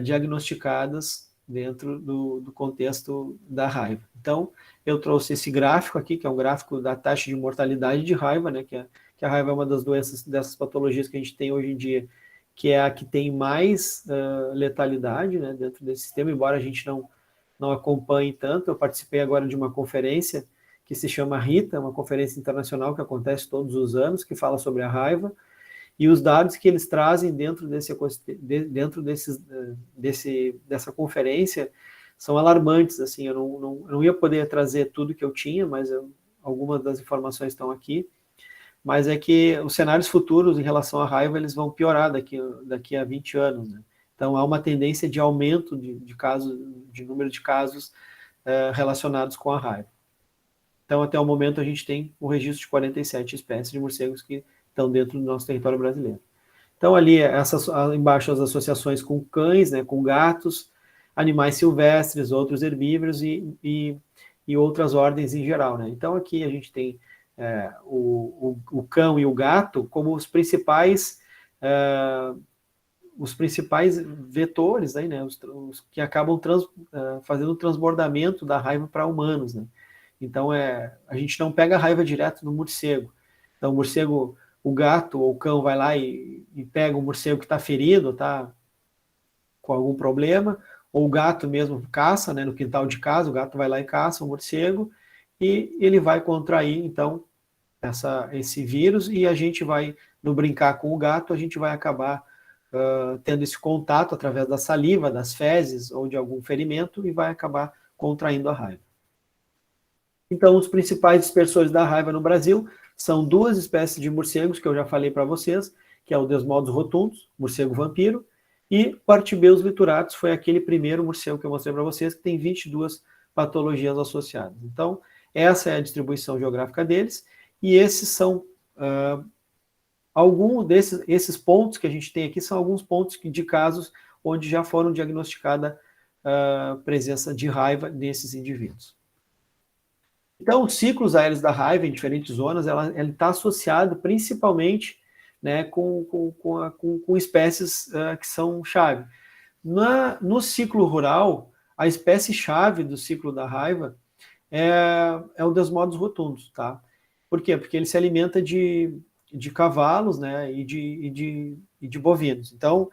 diagnosticadas dentro do contexto da raiva. Então, eu trouxe esse gráfico aqui, que é um gráfico da taxa de mortalidade de raiva, né? Que a raiva é uma das doenças, dessas patologias que a gente tem hoje em dia, que é a que tem mais letalidade, né, dentro desse sistema, embora a gente não acompanhe tanto. Eu participei agora de uma conferência que se chama RITA, uma conferência internacional que acontece todos os anos, que fala sobre a raiva, e os dados que eles trazem dentro dessa conferência são alarmantes. Assim, eu não ia poder trazer tudo que eu tinha, mas algumas das informações estão aqui. Mas é que os cenários futuros em relação à raiva, eles vão piorar daqui a 20 anos, né? Então, há uma tendência de aumento de número de casos relacionados com a raiva. Então, até o momento, a gente tem o registro de 47 espécies de morcegos que estão dentro do nosso território brasileiro. Então, ali, embaixo, as associações com cães, né, com gatos, animais silvestres, outros herbívoros e outras ordens em geral, né? Então, aqui a gente tem o cão e o gato como os principais vetores aí, né, os que acabam fazendo o transbordamento da raiva para humanos, né? Então, a gente não pega a raiva direto no morcego. Então, o gato ou o cão vai lá e pega o morcego que está ferido, está com algum problema, ou o gato mesmo caça, né, no quintal de casa, o gato vai lá e caça o morcego, e ele vai contrair, então, esse vírus, e a gente vai, no brincar com o gato, a gente vai acabar tendo esse contato através da saliva, das fezes, ou de algum ferimento, e vai acabar contraindo a raiva. Então, os principais dispersores da raiva no Brasil são duas espécies de morcegos, que eu já falei para vocês, que é o Desmodus rotundus, morcego vampiro, e o Artibeus lituratus, foi aquele primeiro morcego que eu mostrei para vocês, que tem 22 patologias associadas. Então, essa é a distribuição geográfica deles, e esses são esses pontos que a gente tem aqui, são alguns pontos de casos onde já foram diagnosticadas presença de raiva nesses indivíduos. Então, os ciclos aéreos da raiva em diferentes zonas, ele está associado principalmente, né, com espécies que são chave. No ciclo rural, a espécie-chave do ciclo da raiva é o Desmodus rotundos, tá? Por quê? Porque ele se alimenta de cavalos, né, e de bovinos. Então,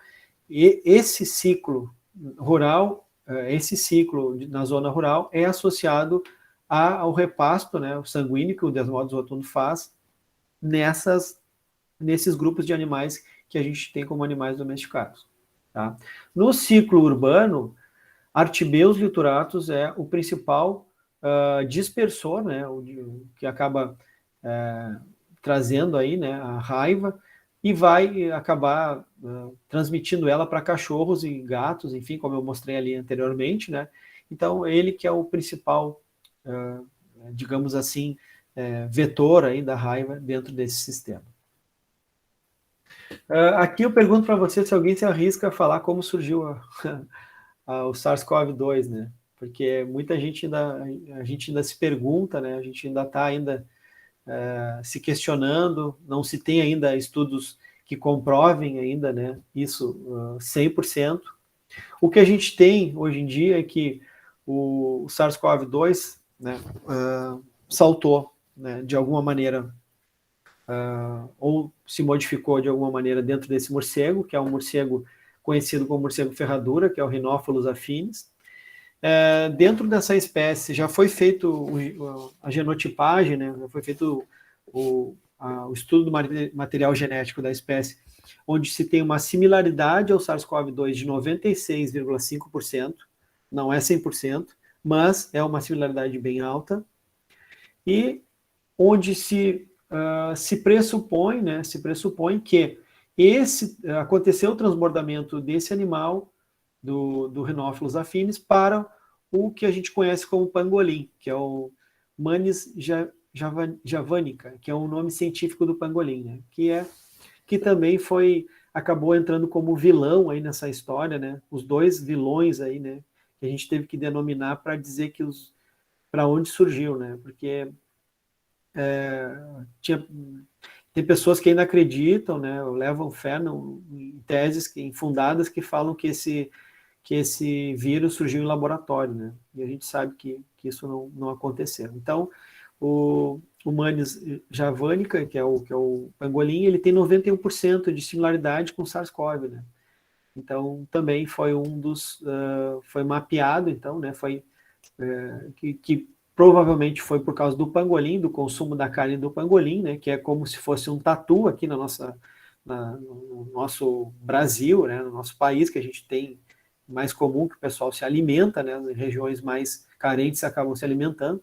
esse ciclo rural, esse ciclo na zona rural é associado ao repasto, né, o sanguíneo que o Desmodus rotundos faz nesses grupos de animais que a gente tem como animais domesticados. Tá? No ciclo urbano, Artibeus lituratus é o principal dispersor, né, que acaba trazendo aí, né, a raiva e vai acabar transmitindo ela para cachorros e gatos, enfim, como eu mostrei ali anteriormente, né? Então, ele que é o principal, digamos assim, vetor aí da raiva dentro desse sistema. Aqui eu pergunto para você se alguém se arrisca a falar como surgiu o SARS-CoV-2, né? Porque muita gente a gente ainda se pergunta, né? A gente ainda está se questionando, não se tem ainda estudos que comprovem ainda, né? Isso 100%. O que a gente tem hoje em dia é que o SARS-CoV-2, né, saltou, né, de alguma maneira, ou se modificou de alguma maneira dentro desse morcego, que é um morcego conhecido como morcego ferradura, que é o Rhinophilus affinis. Dentro dessa espécie já foi feito a genotipagem, né, já foi feito o estudo do material genético da espécie, onde se tem uma similaridade ao SARS-CoV-2 de 96,5%, não é 100%, mas é uma similaridade bem alta, e onde se pressupõe, né, que aconteceu o transbordamento desse animal, do Rhinophilus affinis, para o que a gente conhece como pangolim, que é o Manis javanica, que é o nome científico do pangolim, né, que também acabou entrando como vilão aí nessa história, né, os dois vilões aí, né, que a gente teve que denominar para dizer para onde surgiu, né, porque tem pessoas que ainda acreditam, né, levam fé em teses infundadas que falam que esse vírus surgiu em laboratório, né, e a gente sabe que isso não aconteceu. Então, o Manis javanica, que é o pangolim, ele tem 91% de similaridade com SARS-CoV, né, então também foi foi mapeado, então, né, que provavelmente foi por causa do pangolim, do consumo da carne do pangolim, né, que é como se fosse um tatu aqui no nosso Brasil, né, no nosso país, que a gente tem mais comum, que o pessoal se alimenta, né, as regiões mais carentes acabam se alimentando,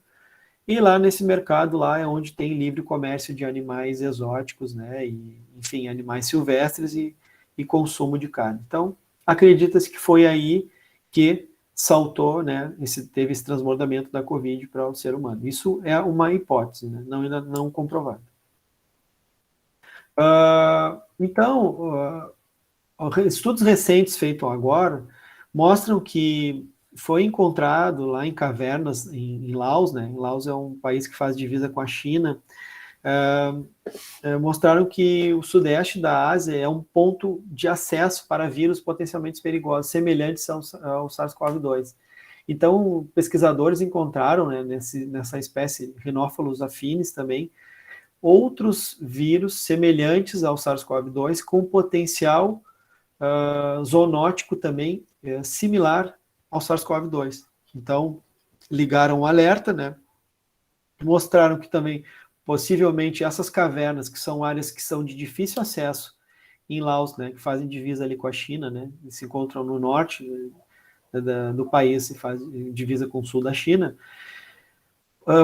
e lá nesse mercado lá é onde tem livre comércio de animais exóticos, né, e, enfim, animais silvestres e consumo de carne. Então, acredita-se que foi aí que saltou, né, teve esse transbordamento da Covid para o ser humano. Isso é uma hipótese, né, ainda não comprovada. Então, estudos recentes feitos agora mostram que foi encontrado lá em cavernas em Laos, né, Laos é um país que faz divisa com a China, mostraram que o sudeste da Ásia é um ponto de acesso para vírus potencialmente perigosos, semelhantes ao SARS-CoV-2. Então, pesquisadores encontraram, né, nessa espécie Rhinophilus affinis também, outros vírus semelhantes ao SARS-CoV-2 com potencial zoonótico também similar ao SARS-CoV-2. Então, ligaram o alerta, né, mostraram que também possivelmente essas cavernas, que são áreas que são de difícil acesso em Laos, né, que fazem divisa ali com a China, né, e se encontram no norte do país, e faz divisa com o sul da China,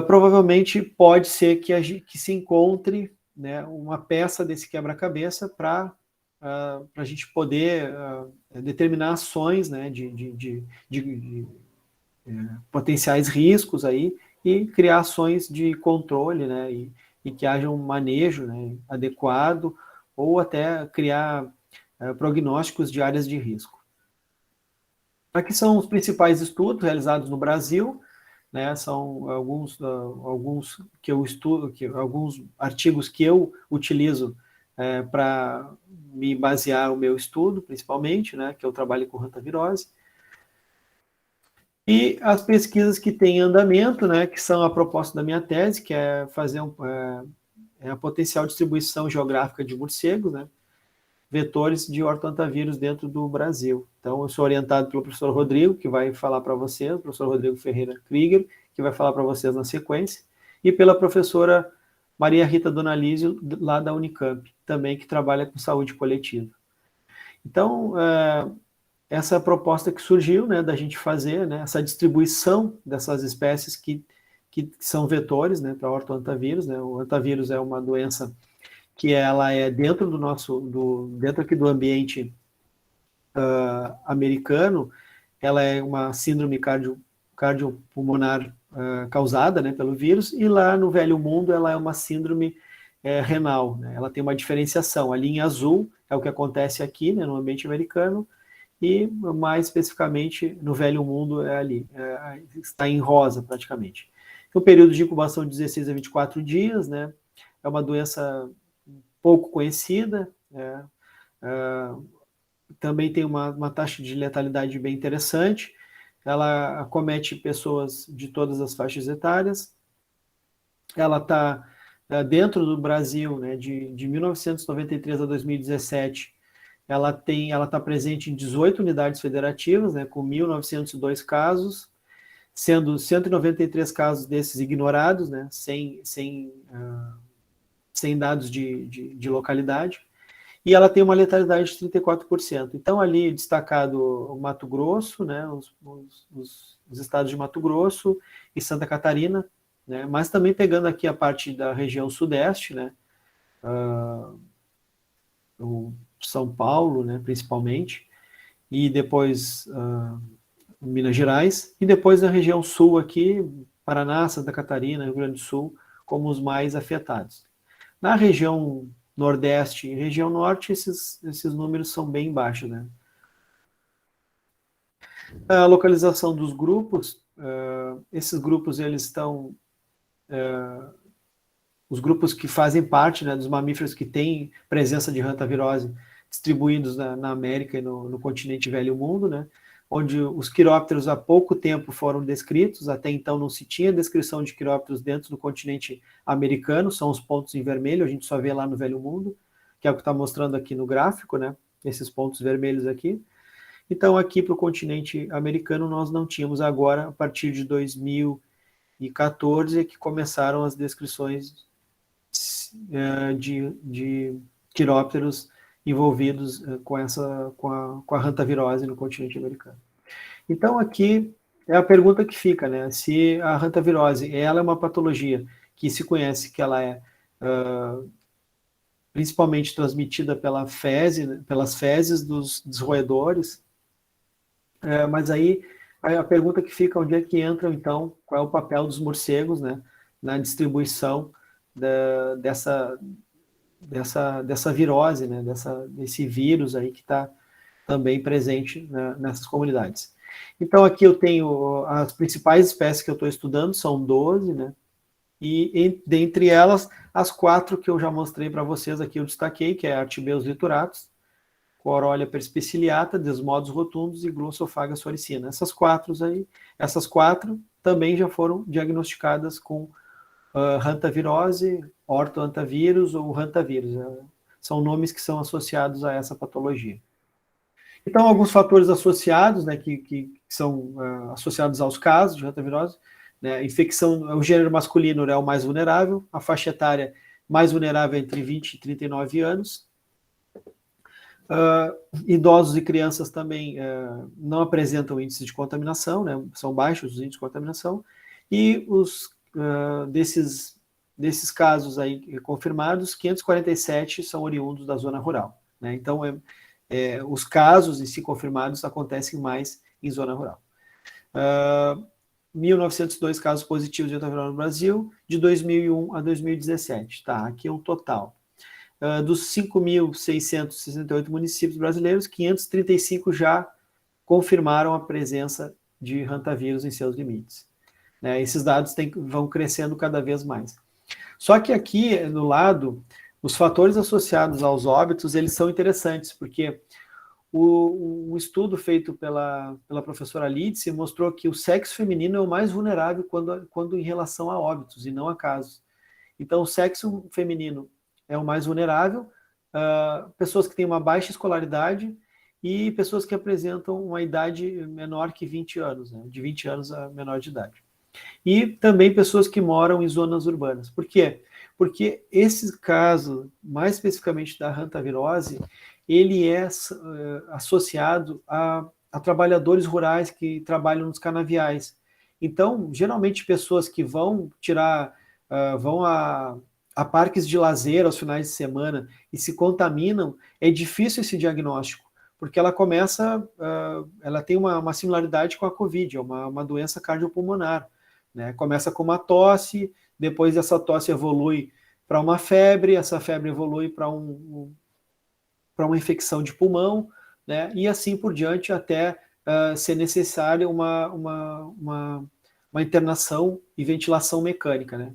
provavelmente pode ser que se encontre, né, uma peça desse quebra-cabeça para a gente poder determinar ações, né, de potenciais riscos aí, e criar ações de controle, né, e que haja um manejo, né, adequado, ou até criar prognósticos de áreas de risco. Aqui são os principais estudos realizados no Brasil, né? São alguns que eu estudo, alguns artigos que eu utilizo para me basear o meu estudo, principalmente, né? Que eu trabalho com hantavirose. E as pesquisas que têm em andamento, né? Que são a proposta da minha tese, que é fazer a potencial distribuição geográfica de morcegos, né? Vetores de ortoantavírus dentro do Brasil. Então, eu sou orientado pelo professor Rodrigo, que vai falar para vocês, o professor Rodrigo Ferreira Krieger, que vai falar para vocês na sequência, e pela professora Maria Rita Donalizio, lá da Unicamp, também que trabalha com saúde coletiva. Então, essa é a proposta que surgiu, né, da gente fazer, né, essa distribuição dessas espécies que são vetores, né, para ortoantavírus, né. O antavírus é uma doença que ela é dentro dentro aqui do ambiente americano, ela é uma síndrome cardiopulmonar causada, né, pelo vírus, e lá no velho mundo ela é uma síndrome renal, né. Ela tem uma diferenciação, a linha azul é o que acontece aqui, né, no ambiente americano, e mais especificamente no velho mundo está em rosa praticamente. O período de incubação de 16 a 24 dias, né, é uma doença pouco conhecida, também tem uma taxa de letalidade bem interessante, ela acomete pessoas de todas as faixas etárias, ela está dentro do Brasil, né, de 1993 a 2017, ela está presente em 18 unidades federativas, né, com 1.902 casos, sendo 193 casos desses ignorados, né, sem dados de localidade, e ela tem uma letalidade de 34%. Então, ali destacado o Mato Grosso, né, os estados de Mato Grosso e Santa Catarina, né, mas também pegando aqui a parte da região sudeste, né, o São Paulo, né, principalmente, e depois Minas Gerais, e depois a região sul aqui, Paraná, Santa Catarina, Rio Grande do Sul, como os mais afetados. Na região Nordeste e região Norte, esses números são bem baixos, né? A localização dos grupos, esses grupos, eles estão... os grupos que fazem parte, né, dos mamíferos que têm presença de hantavirose distribuídos na América e no continente Velho Mundo, né? Onde os quirópteros há pouco tempo foram descritos, até então não se tinha descrição de quirópteros dentro do continente americano, são os pontos em vermelho, a gente só vê lá no Velho Mundo, que é o que está mostrando aqui no gráfico, né? Esses pontos vermelhos aqui. Então, aqui para o continente americano, nós não tínhamos agora, a partir de 2014, que começaram as descrições de quirópteros envolvidos com a hantavirose no continente americano. Então, aqui é a pergunta que fica, né? Se a hantavirose, ela é uma patologia que se conhece que ela é principalmente transmitida pelas fezes dos roedores, mas aí a pergunta que fica, onde é que entra, então, qual é o papel dos morcegos, né, na distribuição dessa virose, né, desse vírus aí que está também presente, né, nessas comunidades. Então, aqui eu tenho as principais espécies que eu estou estudando, são 12, né, e dentre elas, as 4 que eu já mostrei para vocês aqui, eu destaquei, que é Artibeus lituratus, Corolla perspiciliata, Desmodus rotundos e Glossophaga soricina. Essas 4 também já foram diagnosticadas com hantavirose, ortohantavírus ou hantavírus. São nomes que são associados a essa patologia. Então, alguns fatores associados, né, que são associados aos casos de hantavirose, né, infecção, o gênero masculino é o mais vulnerável, a faixa etária mais vulnerável é entre 20 e 39 anos. Idosos e crianças também não apresentam índice de contaminação, né, são baixos os índices de contaminação, e desses casos aí confirmados, 547 são oriundos da zona rural, né? Então, os casos em si confirmados acontecem mais em zona rural. 1.902 casos positivos de hantavirose no Brasil, de 2001 a 2017. Tá, aqui é um total. Dos 5.668 municípios brasileiros, 535 já confirmaram a presença de hantavírus em seus limites. Né? Esses dados vão crescendo cada vez mais. Só que aqui, no lado, os fatores associados aos óbitos, eles são interessantes, porque o estudo feito pela professora Lidse mostrou que o sexo feminino é o mais vulnerável quando em relação a óbitos, e não a casos. Então, o sexo feminino é o mais vulnerável, pessoas que têm uma baixa escolaridade e pessoas que apresentam uma idade menor que 20 anos, né? De 20 anos a menor de idade. E também pessoas que moram em zonas urbanas. Por quê? Porque esse caso, mais especificamente da hantavirose, ele é associado a trabalhadores rurais que trabalham nos canaviais. Então, geralmente, pessoas que vão vão a parques de lazer aos finais de semana e se contaminam, é difícil esse diagnóstico, porque ela ela tem uma similaridade com a Covid, é uma doença cardiopulmonar, né? Começa com uma tosse, depois essa tosse evolui para uma febre, essa febre evolui para uma infecção de pulmão, né? E assim por diante, até ser necessária uma internação e ventilação mecânica, né?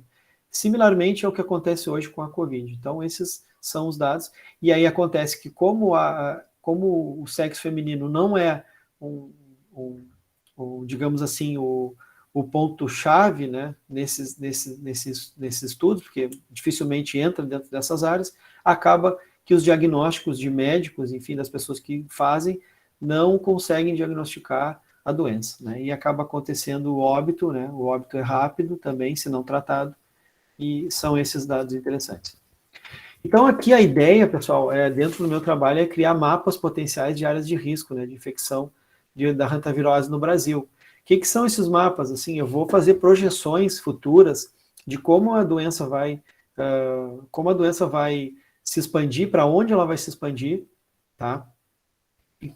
Similarmente é o que acontece hoje com a Covid. Então, esses são os dados. E aí acontece que, como o sexo feminino não é digamos assim, o ponto-chave, né, nesses estudos, porque dificilmente entra dentro dessas áreas, acaba que os diagnósticos de médicos, enfim, das pessoas que fazem, não conseguem diagnosticar a doença, né, e acaba acontecendo o óbito, né, o óbito é rápido também, se não tratado, e são esses dados interessantes. Então, aqui a ideia, pessoal, dentro do meu trabalho, é criar mapas potenciais de áreas de risco, né, de infecção da hantavirose no Brasil. O que são esses mapas? Assim, eu vou fazer projeções futuras de como a doença vai se expandir, para onde ela vai se expandir, tá?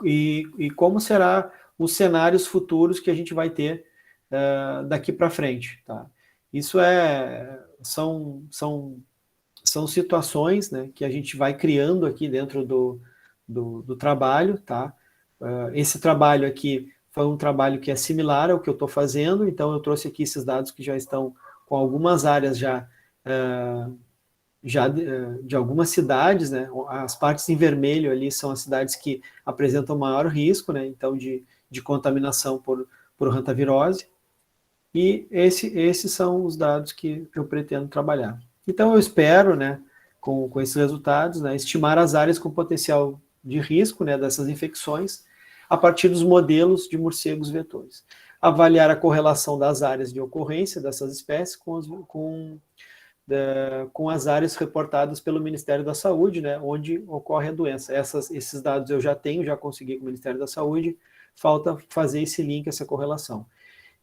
E como será os cenários futuros que a gente vai ter daqui para frente, tá? Isso são situações, né, que a gente vai criando aqui dentro do trabalho, tá? Esse trabalho aqui foi um trabalho que é similar ao que eu estou fazendo, então eu trouxe aqui esses dados que já estão com algumas áreas de algumas cidades, né? As partes em vermelho ali são as cidades que apresentam maior risco, né? Então de contaminação por hantavirose, e esses são os dados que eu pretendo trabalhar. Então eu espero, né, com esses resultados, né, estimar as áreas com potencial de risco, né, dessas infecções, a partir dos modelos de morcegos vetores. Avaliar a correlação das áreas de ocorrência dessas espécies com as áreas reportadas pelo Ministério da Saúde, né, onde ocorre a doença. Esses dados eu já tenho, já consegui com o Ministério da Saúde, falta fazer esse link, essa correlação.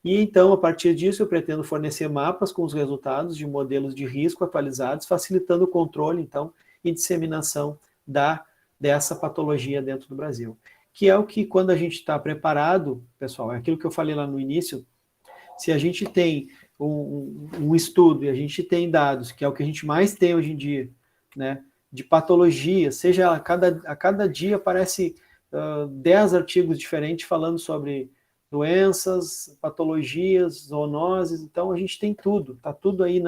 E então, a partir disso, eu pretendo fornecer mapas com os resultados de modelos de risco atualizados, facilitando o controle, então, e disseminação dessa patologia dentro do Brasil. Que é o que, quando a gente está preparado, pessoal, é aquilo que eu falei lá no início, se a gente tem um estudo e a gente tem dados, que é o que a gente mais tem hoje em dia, né, de patologia, seja a cada dia aparece 10 artigos diferentes falando sobre doenças, patologias, zoonoses, então a gente tem tudo, está tudo aí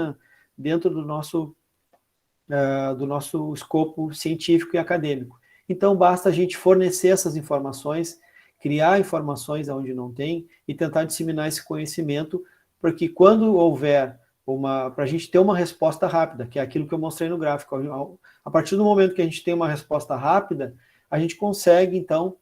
dentro do nosso escopo científico e acadêmico. Então basta a gente fornecer essas informações, criar informações onde não tem e tentar disseminar esse conhecimento, porque quando houver para a gente ter uma resposta rápida, que é aquilo que eu mostrei no gráfico, a partir do momento que a gente tem uma resposta rápida, a gente consegue, então,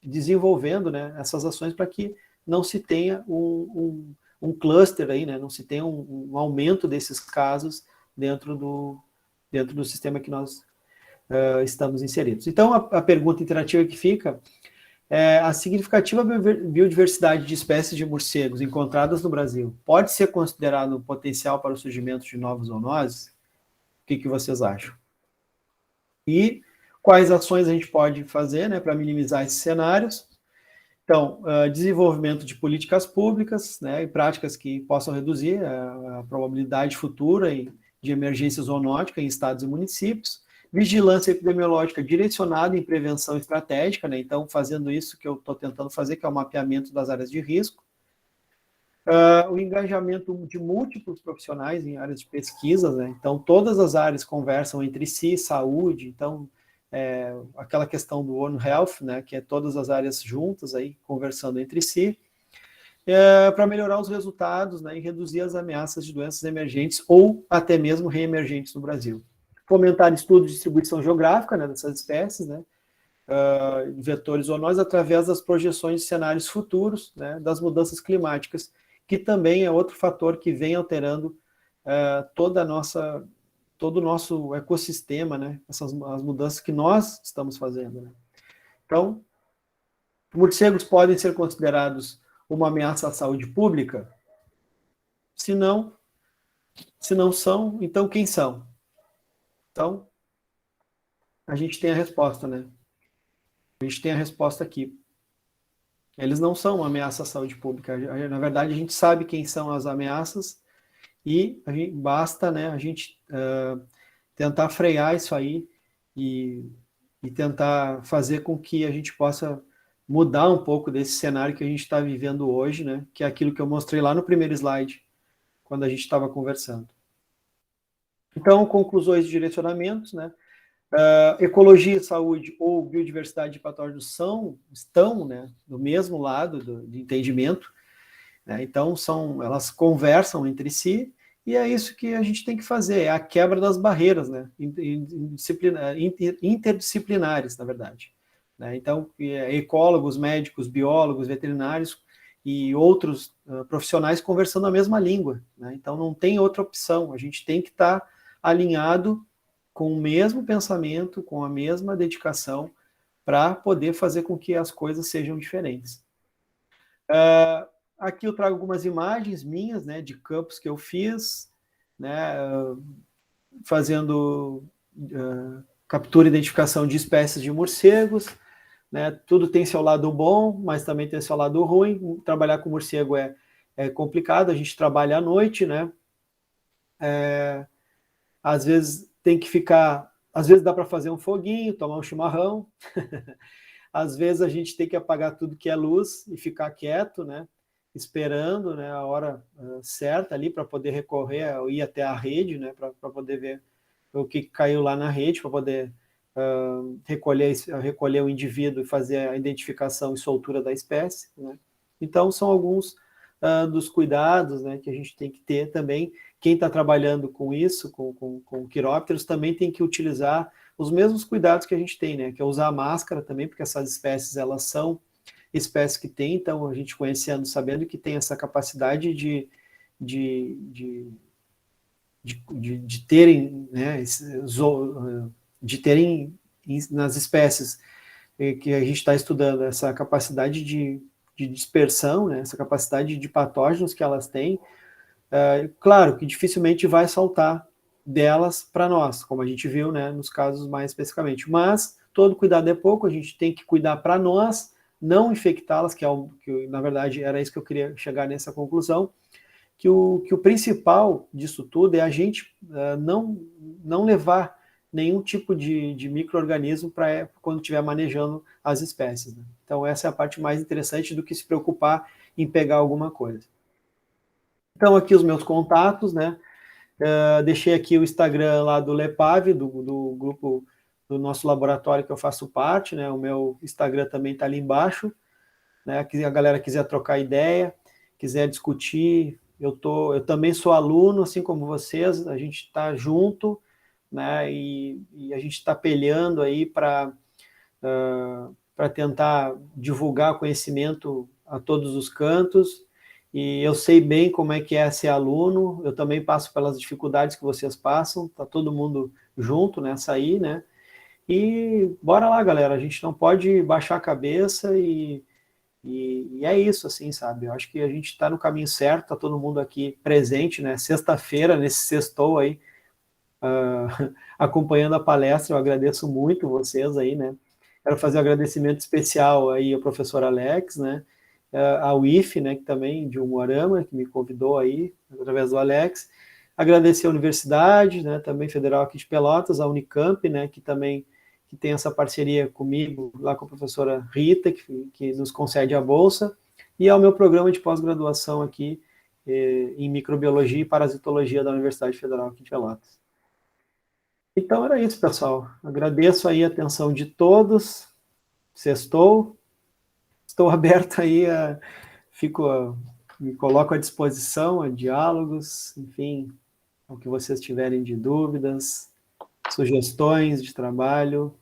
desenvolvendo, né, essas ações para que não se tenha um cluster aí, né, não se tenha um aumento desses casos dentro do sistema que nós estamos inseridos. Então, a pergunta interativa que fica é: a significativa biodiversidade de espécies de morcegos encontradas no Brasil pode ser considerado um potencial para o surgimento de novas zoonoses? O que vocês acham? E quais ações a gente pode fazer, né, para minimizar esses cenários? Então, desenvolvimento de políticas públicas, né, e práticas que possam reduzir a probabilidade futura de emergência zoonótica em estados e municípios, vigilância epidemiológica direcionada em prevenção estratégica, né? Então, fazendo isso que eu estou tentando fazer, que é o mapeamento das áreas de risco. O engajamento de múltiplos profissionais em áreas de pesquisa, né? Então, todas as áreas conversam entre si, saúde, então, aquela questão do One Health, né? Que é todas as áreas juntas aí, conversando entre si, para melhorar os resultados, né? E reduzir as ameaças de doenças emergentes ou até mesmo reemergentes no Brasil. Fomentar estudo de distribuição geográfica, né, dessas espécies, né? Vetores zoonoses, através das projeções de cenários futuros, né, das mudanças climáticas, que também é outro fator que vem alterando todo o nosso ecossistema, né, as mudanças que nós estamos fazendo. Né. Então, morcegos podem ser considerados uma ameaça à saúde pública? Se não são, então quem são? Então, a gente tem a resposta, né? A gente tem a resposta aqui. Eles não são uma ameaça à saúde pública. Na verdade, a gente sabe quem são as ameaças e basta, né, a gente tentar frear isso aí e tentar fazer com que a gente possa mudar um pouco desse cenário que a gente está vivendo hoje, né, que é aquilo que eu mostrei lá no primeiro slide, quando a gente estava conversando. Então, conclusões e direcionamentos, né? Ecologia, saúde ou biodiversidade e patógenos estão, né, do mesmo lado de entendimento, né, então elas conversam entre si, e é isso que a gente tem que fazer, é a quebra das barreiras, né, interdisciplinares, na verdade. Né, então, ecólogos, médicos, biólogos, veterinários e outros profissionais conversando a mesma língua, né, então não tem outra opção, a gente tem que estar alinhado com o mesmo pensamento, com a mesma dedicação, para poder fazer com que as coisas sejam diferentes. Aqui eu trago algumas imagens minhas, né, de campos que eu fiz, né, fazendo captura e identificação de espécies de morcegos, né, tudo tem seu lado bom, mas também tem seu lado ruim. Trabalhar com morcego é complicado, a gente trabalha à noite, né, às vezes tem que ficar, às vezes dá para fazer um foguinho, tomar um chimarrão, às vezes a gente tem que apagar tudo que é luz e ficar quieto, né, esperando, né, a hora certa ali para poder recorrer, ir até a rede, né, para poder ver o que caiu lá na rede, para poder recolher o indivíduo e fazer a identificação e soltura da espécie, né. Então, são alguns dos cuidados, né, que a gente tem que ter também. Quem está trabalhando com isso, com quirópteros, também tem que utilizar os mesmos cuidados que a gente tem, né? Que é usar a máscara também, porque essas espécies, elas são espécies que têm, então a gente conhecendo, sabendo que tem essa capacidade de terem, né, de terem nas espécies que a gente está estudando, essa capacidade de dispersão, né, essa capacidade de patógenos que elas têm. Claro que dificilmente vai saltar delas para nós, como a gente viu, né, nos casos mais especificamente, mas todo cuidado é pouco, a gente tem que cuidar para nós, não infectá-las, que na verdade era isso que eu queria chegar nessa conclusão, que o principal disso tudo é a gente não levar nenhum tipo de micro-organismo para quando estiver manejando as espécies. Né? Então essa é a parte mais interessante do que se preocupar em pegar alguma coisa. Então, aqui os meus contatos, né? Deixei aqui o Instagram lá do LEPAV, do grupo do nosso laboratório que eu faço parte, né? O meu Instagram também está ali embaixo, né? Se a galera quiser trocar ideia, quiser discutir, eu também sou aluno, assim como vocês, a gente está junto, né? E a gente está peleando aí para tentar divulgar conhecimento a todos os cantos. E eu sei bem como é que é ser aluno, eu também passo pelas dificuldades que vocês passam, tá todo mundo junto nessa aí, né? E bora lá, galera, a gente não pode baixar a cabeça e é isso, assim, sabe? Eu acho que a gente está no caminho certo, tá todo mundo aqui presente, né? Sexta-feira, nesse sextou aí, acompanhando a palestra, eu agradeço muito vocês aí, né? Quero fazer um agradecimento especial aí ao professor Alex, né? Ao IFE, né, que também de Umuarama, que me convidou aí, através do Alex, Agradecer a universidade, né, também federal aqui de Pelotas, a Unicamp, né, que tem essa parceria comigo, lá com a professora Rita, que nos concede a bolsa, e ao meu programa de pós-graduação aqui em microbiologia e parasitologia da Universidade Federal aqui de Pelotas. Então era isso, pessoal. Agradeço aí a atenção de todos. Sextou. Estou aberto aí, me coloco à disposição a diálogos, enfim, o que vocês tiverem de dúvidas, sugestões de trabalho.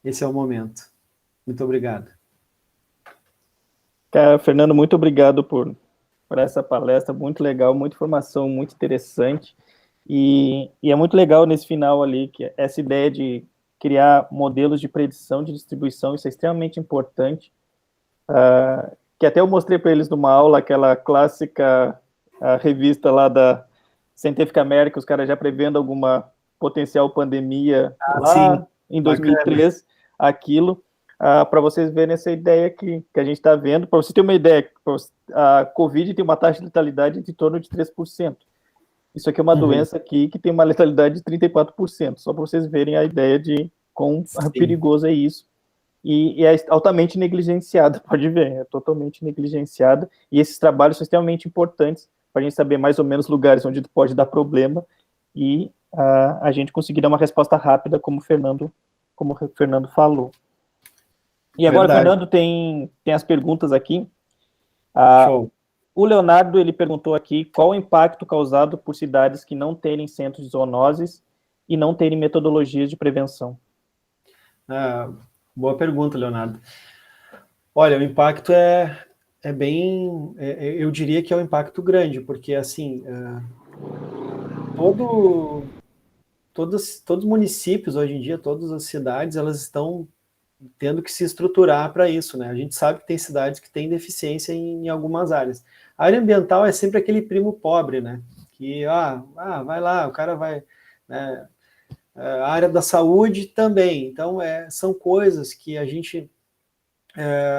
Esse é o momento. Muito obrigado. Cara, Fernando, muito obrigado por essa palestra, muito legal, muita informação, muito interessante. E é muito legal nesse final ali, que essa ideia de criar modelos de predição de distribuição, isso é extremamente importante. Que até eu mostrei para eles numa aula, aquela clássica revista lá da Scientific American, os caras já prevendo alguma potencial pandemia lá sim, em 2003, bacana. Aquilo, para vocês verem essa ideia que a gente está vendo. Para você ter uma ideia, a Covid tem uma taxa de letalidade de torno de 3%. Isso aqui é uma doença aqui que tem uma letalidade de 34%, só para vocês verem a ideia de quão perigoso é isso. E é altamente negligenciada, pode ver, é totalmente negligenciada, e esses trabalhos são extremamente importantes para a gente saber mais ou menos lugares onde pode dar problema, e a gente conseguir dar uma resposta rápida, como o Fernando falou. E agora, verdade. Fernando, tem as perguntas aqui. Show. O Leonardo, ele perguntou aqui qual o impacto causado por cidades que não terem centros de zoonoses e não terem metodologias de prevenção. Boa pergunta, Leonardo. Olha, o impacto é bem... eu diria que é um impacto grande, porque, assim, todos os municípios, hoje em dia, todas as cidades, elas estão tendo que se estruturar para isso, né? A gente sabe que tem cidades que têm deficiência em algumas áreas. A área ambiental é sempre aquele primo pobre, né? Que, vai lá, o cara vai... né? A área da saúde também. Então, são coisas que a gente,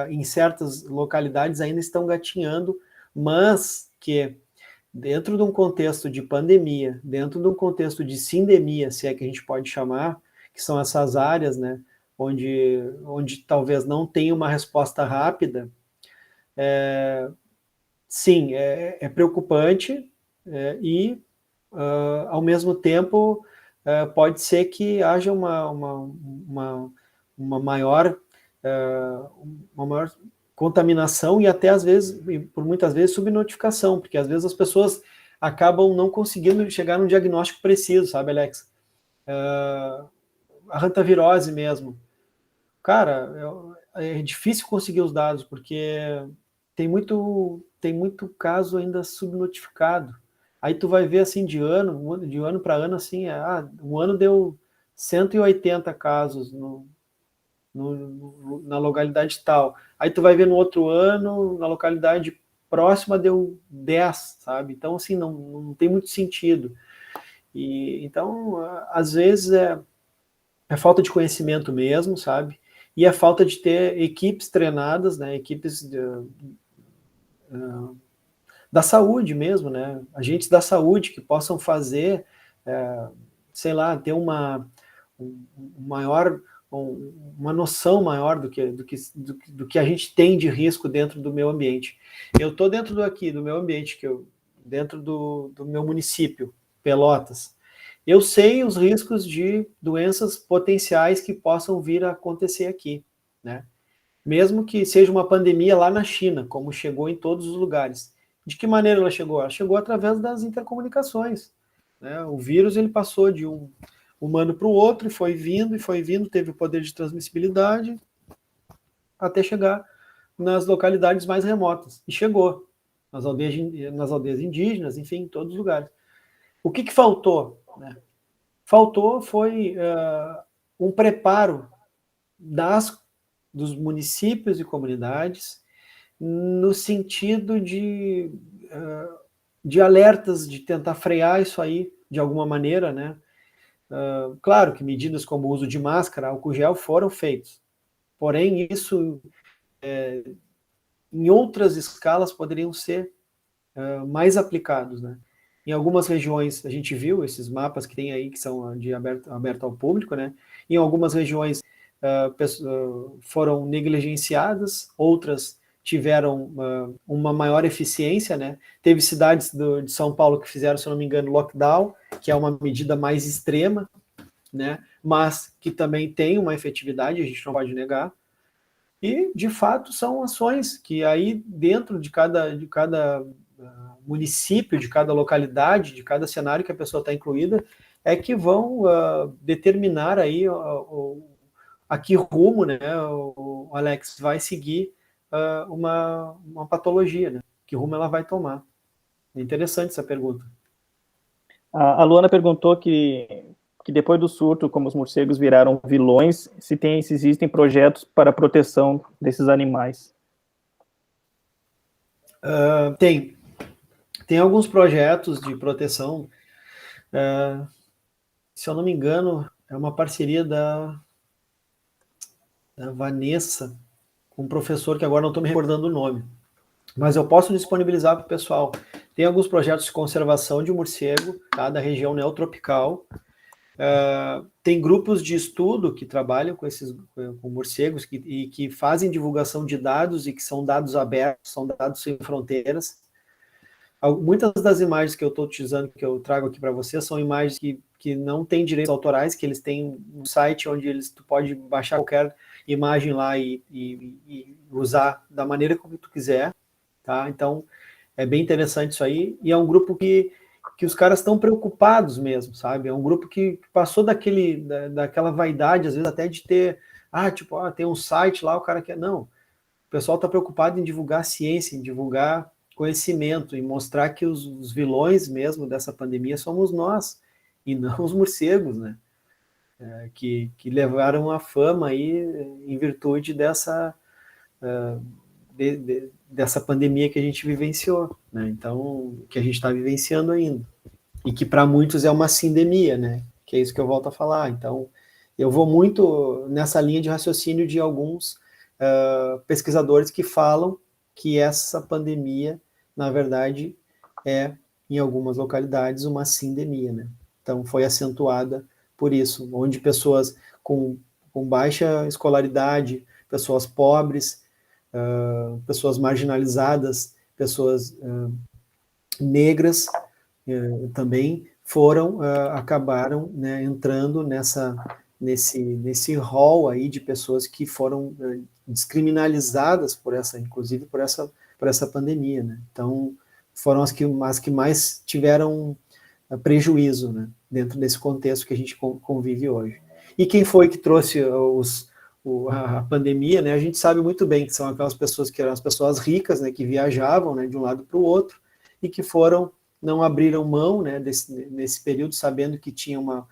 em certas localidades, ainda estão gatinhando, mas que, dentro de um contexto de pandemia, dentro de um contexto de sindemia, se é que a gente pode chamar, que são essas áreas, né, onde talvez não tenha uma resposta rápida, sim, é preocupante e, ao mesmo tempo, pode ser que haja uma maior contaminação e até, às vezes, por muitas vezes, subnotificação, porque às vezes as pessoas acabam não conseguindo chegar num diagnóstico preciso, sabe, Alex? A hantavirose mesmo. Cara, é difícil conseguir os dados, porque tem muito caso ainda subnotificado. Aí tu vai ver, assim, de ano para ano, assim, um ano deu 180 casos na localidade tal. Aí tu vai ver no outro ano, na localidade próxima deu 10, sabe? Então, assim, não tem muito sentido. Então, às vezes, é falta de conhecimento mesmo, sabe? E é falta de ter equipes treinadas, né? Equipes da saúde mesmo, né? Agentes da saúde que possam fazer, sei lá, ter uma noção maior do que a gente tem de risco dentro do meio ambiente. Eu estou dentro do meu ambiente, dentro do meu município, Pelotas. Eu sei os riscos de doenças potenciais que possam vir a acontecer aqui, né? Mesmo que seja uma pandemia lá na China, como chegou em todos os lugares. De que maneira ela chegou? Ela chegou através das intercomunicações, né? O vírus, ele passou de um humano para o outro, e foi vindo, teve o poder de transmissibilidade, até chegar nas localidades mais remotas. E chegou nas aldeias indígenas, enfim, em todos os lugares. O que faltou? Né? Faltou foi um preparo dos municípios e comunidades no sentido de alertas, de tentar frear isso aí de alguma maneira, né? Claro que medidas como o uso de máscara, álcool gel foram feitos, porém isso em outras escalas poderiam ser mais aplicados, né? Em algumas regiões, a gente viu esses mapas que tem aí, que são de aberto ao público, né? Em algumas regiões foram negligenciadas, outras tiveram uma maior eficiência, né? Teve cidades de São Paulo que fizeram, se eu não me engano, lockdown, que é uma medida mais extrema, né? Mas que também tem uma efetividade, a gente não pode negar. E, de fato, são ações que aí, dentro de cada município, de cada localidade, de cada cenário que a pessoa está incluída, é que vão determinar aí a que rumo, né, o Alex vai seguir uma patologia, né? Que rumo ela vai tomar. É interessante essa pergunta. A Luana perguntou que depois do surto, como os morcegos viraram vilões, se existem projetos para a proteção desses animais. Tem alguns projetos de proteção. Se eu não me engano, é uma parceria da Vanessa com um professor que agora não estou me recordando o nome. Mas eu posso disponibilizar para o pessoal. Tem alguns projetos de conservação de morcego, tá, da região neotropical. Tem grupos de estudo que trabalham com morcegos e que fazem divulgação de dados e que são dados abertos, são dados sem fronteiras. Muitas das imagens que eu estou utilizando, que eu trago aqui para vocês, são imagens que não têm direitos autorais, que eles têm um site onde tu pode baixar qualquer imagem lá e usar da maneira como tu quiser, tá? Então, é bem interessante isso aí, e é um grupo que os caras estão preocupados mesmo, sabe? É um grupo que passou daquela vaidade, às vezes até de ter, tem um site lá, o cara quer... Não, o pessoal está preocupado em divulgar ciência, em divulgar conhecimento, e mostrar que os vilões mesmo dessa pandemia somos nós, e não os morcegos, né? Que levaram a fama aí em virtude dessa pandemia que a gente vivenciou, né? Então, que a gente está vivenciando ainda. E que para muitos é uma sindemia, né? Que é isso que eu volto a falar. Então, eu vou muito nessa linha de raciocínio de alguns pesquisadores que falam que essa pandemia, na verdade, é, em algumas localidades, uma sindemia, né? Então, foi acentuada por isso, onde pessoas com baixa escolaridade, pessoas pobres, pessoas marginalizadas, pessoas negras também acabaram, né, entrando nesse rol aí de pessoas que foram descriminalizadas inclusive por essa pandemia, né? Então, foram as que mais tiveram prejuízo, né, dentro desse contexto que a gente convive hoje. E quem foi que trouxe a pandemia, né? A gente sabe muito bem que são aquelas pessoas que eram as pessoas ricas, né, que viajavam, né, de um lado para o outro, e que não abriram mão, né, nesse período, sabendo que tinha uma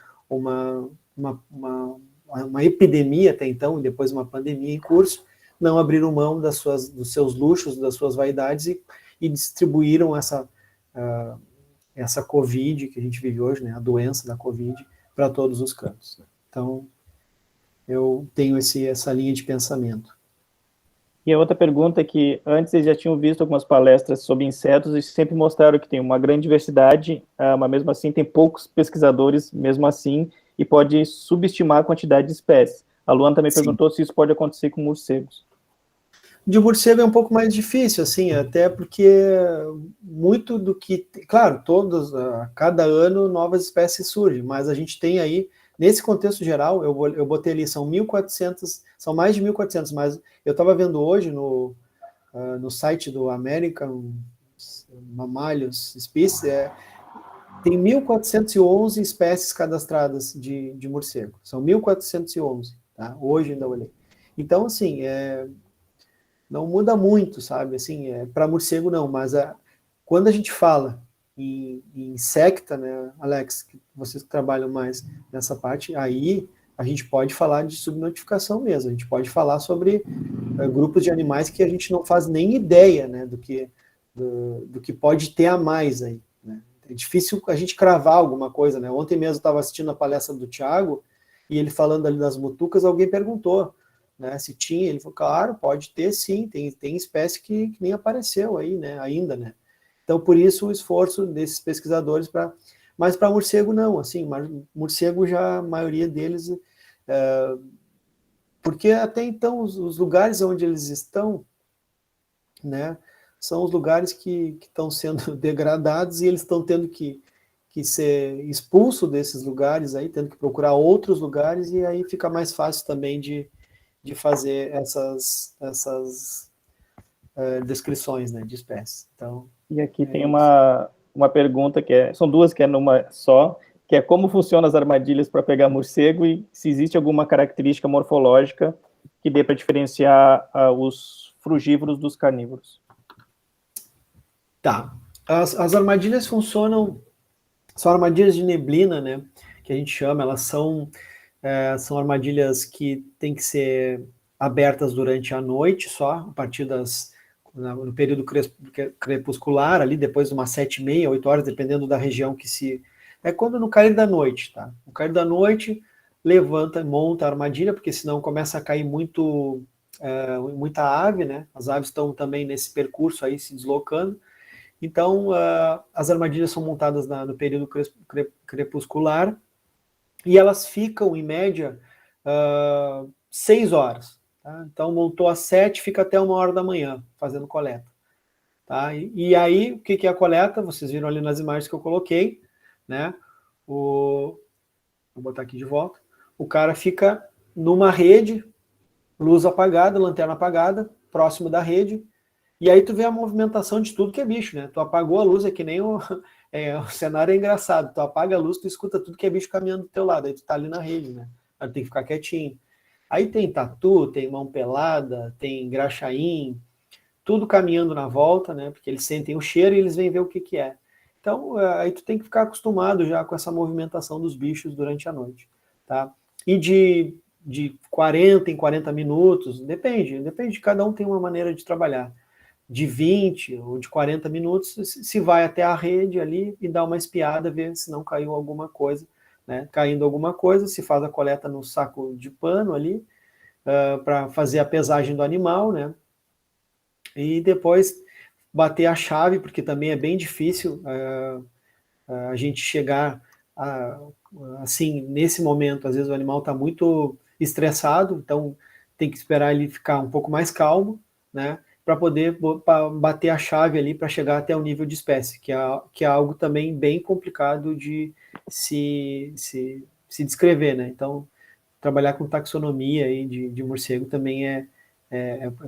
epidemia até então, e depois uma pandemia em curso, não abriram mão dos seus luxos, das suas vaidades, e distribuíram essa Covid que a gente vive hoje, né, a doença da Covid, para todos os cantos. Então, eu tenho essa linha de pensamento. E a outra pergunta é que antes eles já tinham visto algumas palestras sobre insetos e sempre mostraram que tem uma grande diversidade, mas mesmo assim tem poucos pesquisadores, mesmo assim, e pode subestimar a quantidade de espécies. A Luana também perguntou se isso pode acontecer com morcegos. De morcego é um pouco mais difícil, assim, até porque muito do que... Claro, cada ano novas espécies surgem, mas a gente tem aí, nesse contexto geral, eu botei ali, são 1.400, são mais de 1.400, mas eu estava vendo hoje no site do American Mammalian Species, tem 1.411 espécies cadastradas de morcego, são 1.411, tá? Hoje ainda olhei. Então, assim, não muda muito, sabe? Assim, para morcego não, mas quando a gente fala em insecta, né, Alex, que vocês trabalham mais nessa parte, aí a gente pode falar de subnotificação mesmo, a gente pode falar sobre grupos de animais que a gente não faz nem ideia, né, do que pode ter a mais aí, né? É difícil a gente cravar alguma coisa, né? Ontem mesmo eu estava assistindo a palestra do Thiago, e ele falando ali das mutucas, alguém perguntou, né, se ele falou, claro, pode ter sim, tem espécie que nem apareceu aí, né, ainda, né, Então, por isso, o esforço desses pesquisadores mas para morcego, não, assim, morcego já, a maioria deles, porque até então, os lugares onde eles estão, né, são os lugares que estão sendo degradados e eles estão tendo que ser expulso desses lugares aí, tendo que procurar outros lugares, e aí fica mais fácil também de fazer essas descrições, né, de espécies. Então, E aqui tem uma pergunta são duas que é numa só, que é como funcionam as armadilhas para pegar morcego e se existe alguma característica morfológica que dê para diferenciar os frugívoros dos carnívoros. Tá. As armadilhas funcionam, são armadilhas de neblina, né, que a gente chama, elas são armadilhas que têm que ser abertas durante a noite só, a partir no período crepuscular, ali depois de umas 7h30, 8 horas, dependendo da região que se... É quando no cair da noite, tá? No cair da noite, monta a armadilha, porque senão começa a cair muita ave, né? As aves estão também nesse percurso aí, se deslocando. Então, as armadilhas são montadas no período crepuscular, e elas ficam, em média, 6 horas. Tá? Então, montou às 7, fica até 1h da manhã, fazendo coleta. Tá? E aí, o que é a coleta? Vocês viram ali nas imagens que eu coloquei, né? Vou botar aqui de volta. O cara fica numa rede, luz apagada, lanterna apagada, próximo da rede, e aí tu vê a movimentação de tudo que é bicho, né? Tu apagou a luz, é que nem o cenário é engraçado. Tu apaga a luz, tu escuta tudo que é bicho caminhando do teu lado, aí tu tá ali na rede, né? Aí tu tem que ficar quietinho. Aí tem tatu, tem mão pelada, tem graxaim, tudo caminhando na volta, né? Porque eles sentem o cheiro e eles vêm ver o que é. Então, aí tu tem que ficar acostumado já com essa movimentação dos bichos durante a noite, tá? E de 40 em 40 minutos, depende de cada um, tem uma maneira de trabalhar. De 20 ou de 40 minutos, se vai até a rede ali e dá uma espiada, ver se não caiu alguma coisa, né? Caindo alguma coisa, se faz a coleta no saco de pano ali, para fazer a pesagem do animal, né? E depois bater a chave, porque também é bem difícil a gente chegar assim, nesse momento, às vezes o animal está muito estressado, então tem que esperar ele ficar um pouco mais calmo, né? Para poder bater a chave ali para chegar até o nível de espécie, que é algo também bem complicado de se descrever, né? Então, trabalhar com taxonomia aí de morcego também é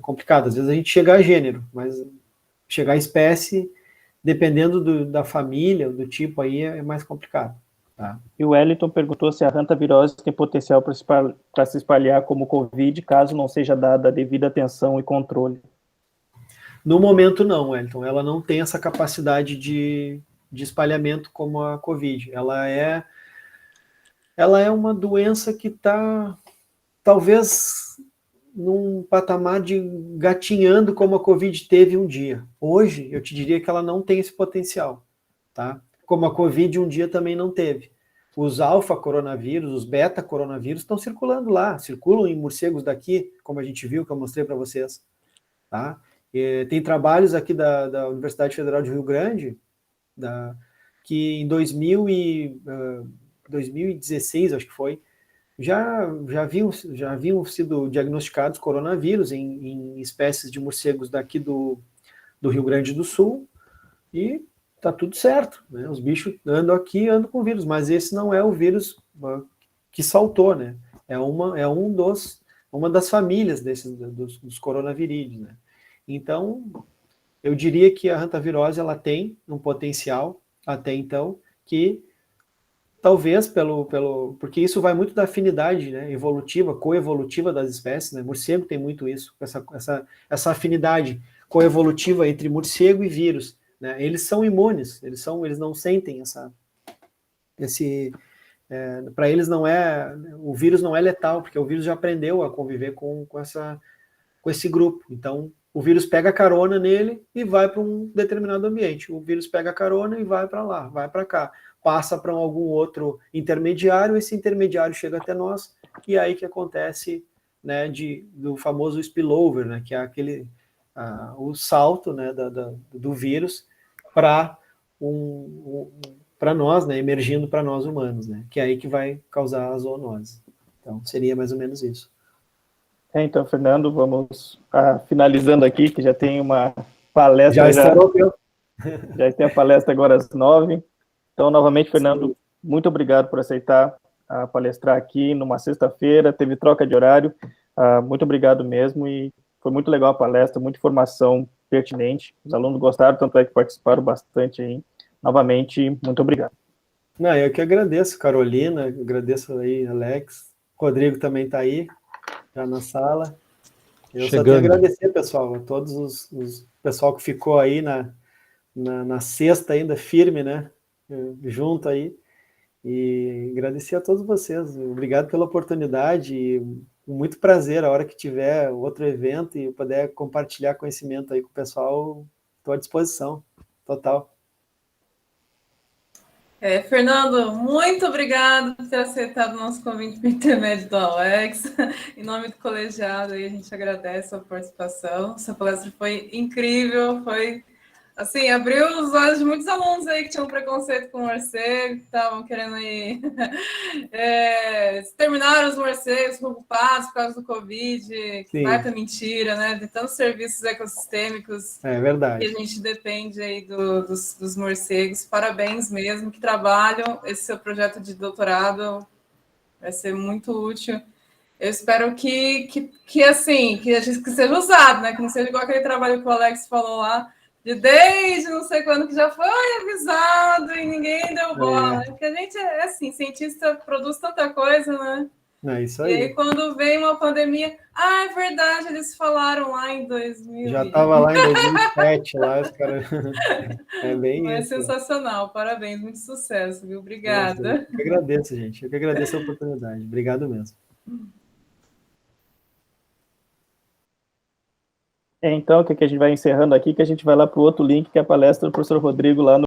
complicado. Às vezes a gente chega a gênero, mas chegar a espécie, dependendo da família, do tipo aí, é mais complicado. Tá? E o Wellington perguntou se a hantavirose tem potencial para se espalhar como Covid, caso não seja dada a devida atenção e controle. No momento não, Wellington. Ela não tem essa capacidade de espalhamento como a Covid. Ela é uma doença que está, talvez, num patamar de gatinhando como a Covid teve um dia. Hoje, eu te diria que ela não tem esse potencial, tá? Como a Covid um dia também não teve. Os alfa-coronavírus, os beta-coronavírus estão circulando lá, circulam em morcegos daqui, como a gente viu, que eu mostrei para vocês, tá? Tem trabalhos aqui da Universidade Federal de Rio Grande, que em 2016, acho que foi, já haviam sido diagnosticados coronavírus em espécies de morcegos daqui do Rio Grande do Sul, e tá tudo certo, né? Os bichos andam aqui, andam com vírus, mas esse não é o vírus que saltou, né? É uma das famílias dos coronavíridos, né? Então, eu diria que a hantavirose ela tem um potencial, até então, que talvez porque isso vai muito da afinidade, né, evolutiva, coevolutiva das espécies, né? Morcego tem muito isso, essa afinidade coevolutiva entre morcego e vírus, né? Eles são imunes, eles não sentem para eles o vírus não é letal, porque o vírus já aprendeu a conviver com esse grupo. Então, o vírus pega carona nele e vai para um determinado ambiente. O vírus pega carona e vai para lá, vai para cá. Passa para algum outro intermediário, esse intermediário chega até nós, e aí que acontece, né, do famoso spillover, né, que é o salto, né, do vírus para para nós, né, emergindo para nós humanos, né, que é aí que vai causar a zoonose. Então, seria mais ou menos isso. Então, Fernando, vamos finalizando aqui, que já tem uma palestra. Já estourou o tempo. Já tem a palestra agora às 9h. Então, novamente, Fernando, sim, muito obrigado por aceitar palestrar aqui numa sexta-feira, teve troca de horário. Muito obrigado mesmo, e foi muito legal a palestra, muita informação pertinente. Os alunos gostaram, tanto é que participaram bastante aí. Novamente, muito obrigado. Não, eu que agradeço, Carolina, agradeço aí, Alex. Rodrigo também está aí, já na sala. Eu só tenho a agradecer, pessoal, a todos os pessoal que ficou aí na sexta ainda, firme, né, junto aí, e agradecer a todos vocês. Obrigado pela oportunidade, e com muito prazer, a hora que tiver outro evento e puder compartilhar conhecimento aí com o pessoal, estou à disposição, total. Fernando, muito obrigado por ter aceitado o nosso convite por intermédio do Alex. Em nome do colegiado, aí, a gente agradece a sua participação. Essa palestra foi incrível, foi, assim, abriu os olhos de muitos alunos aí que tinham preconceito com o morcego, que estavam querendo ir exterminar os morcegos ocupados por causa do Covid, que baita mentira, né? De tantos serviços ecossistêmicos. É verdade. Que a gente depende aí dos morcegos. Parabéns mesmo, que trabalho. Esse seu projeto de doutorado vai ser muito útil. Eu espero que assim, que seja usado, né? Que não seja igual aquele trabalho que o Alex falou lá, desde não sei quando que já foi avisado e ninguém deu bola. Porque a gente é assim, cientista produz tanta coisa, né? É isso aí. E aí, quando vem uma pandemia... é verdade, eles falaram lá em 2000. Já estava lá em 2007, lá os caras... É bem isso. É sensacional, parabéns, muito sucesso, viu? Obrigada. Nossa, eu que agradeço, gente. Eu que agradeço a oportunidade. Obrigado mesmo. Então, o que a gente vai encerrando aqui, que a gente vai lá para o outro link, que é a palestra do professor Rodrigo lá no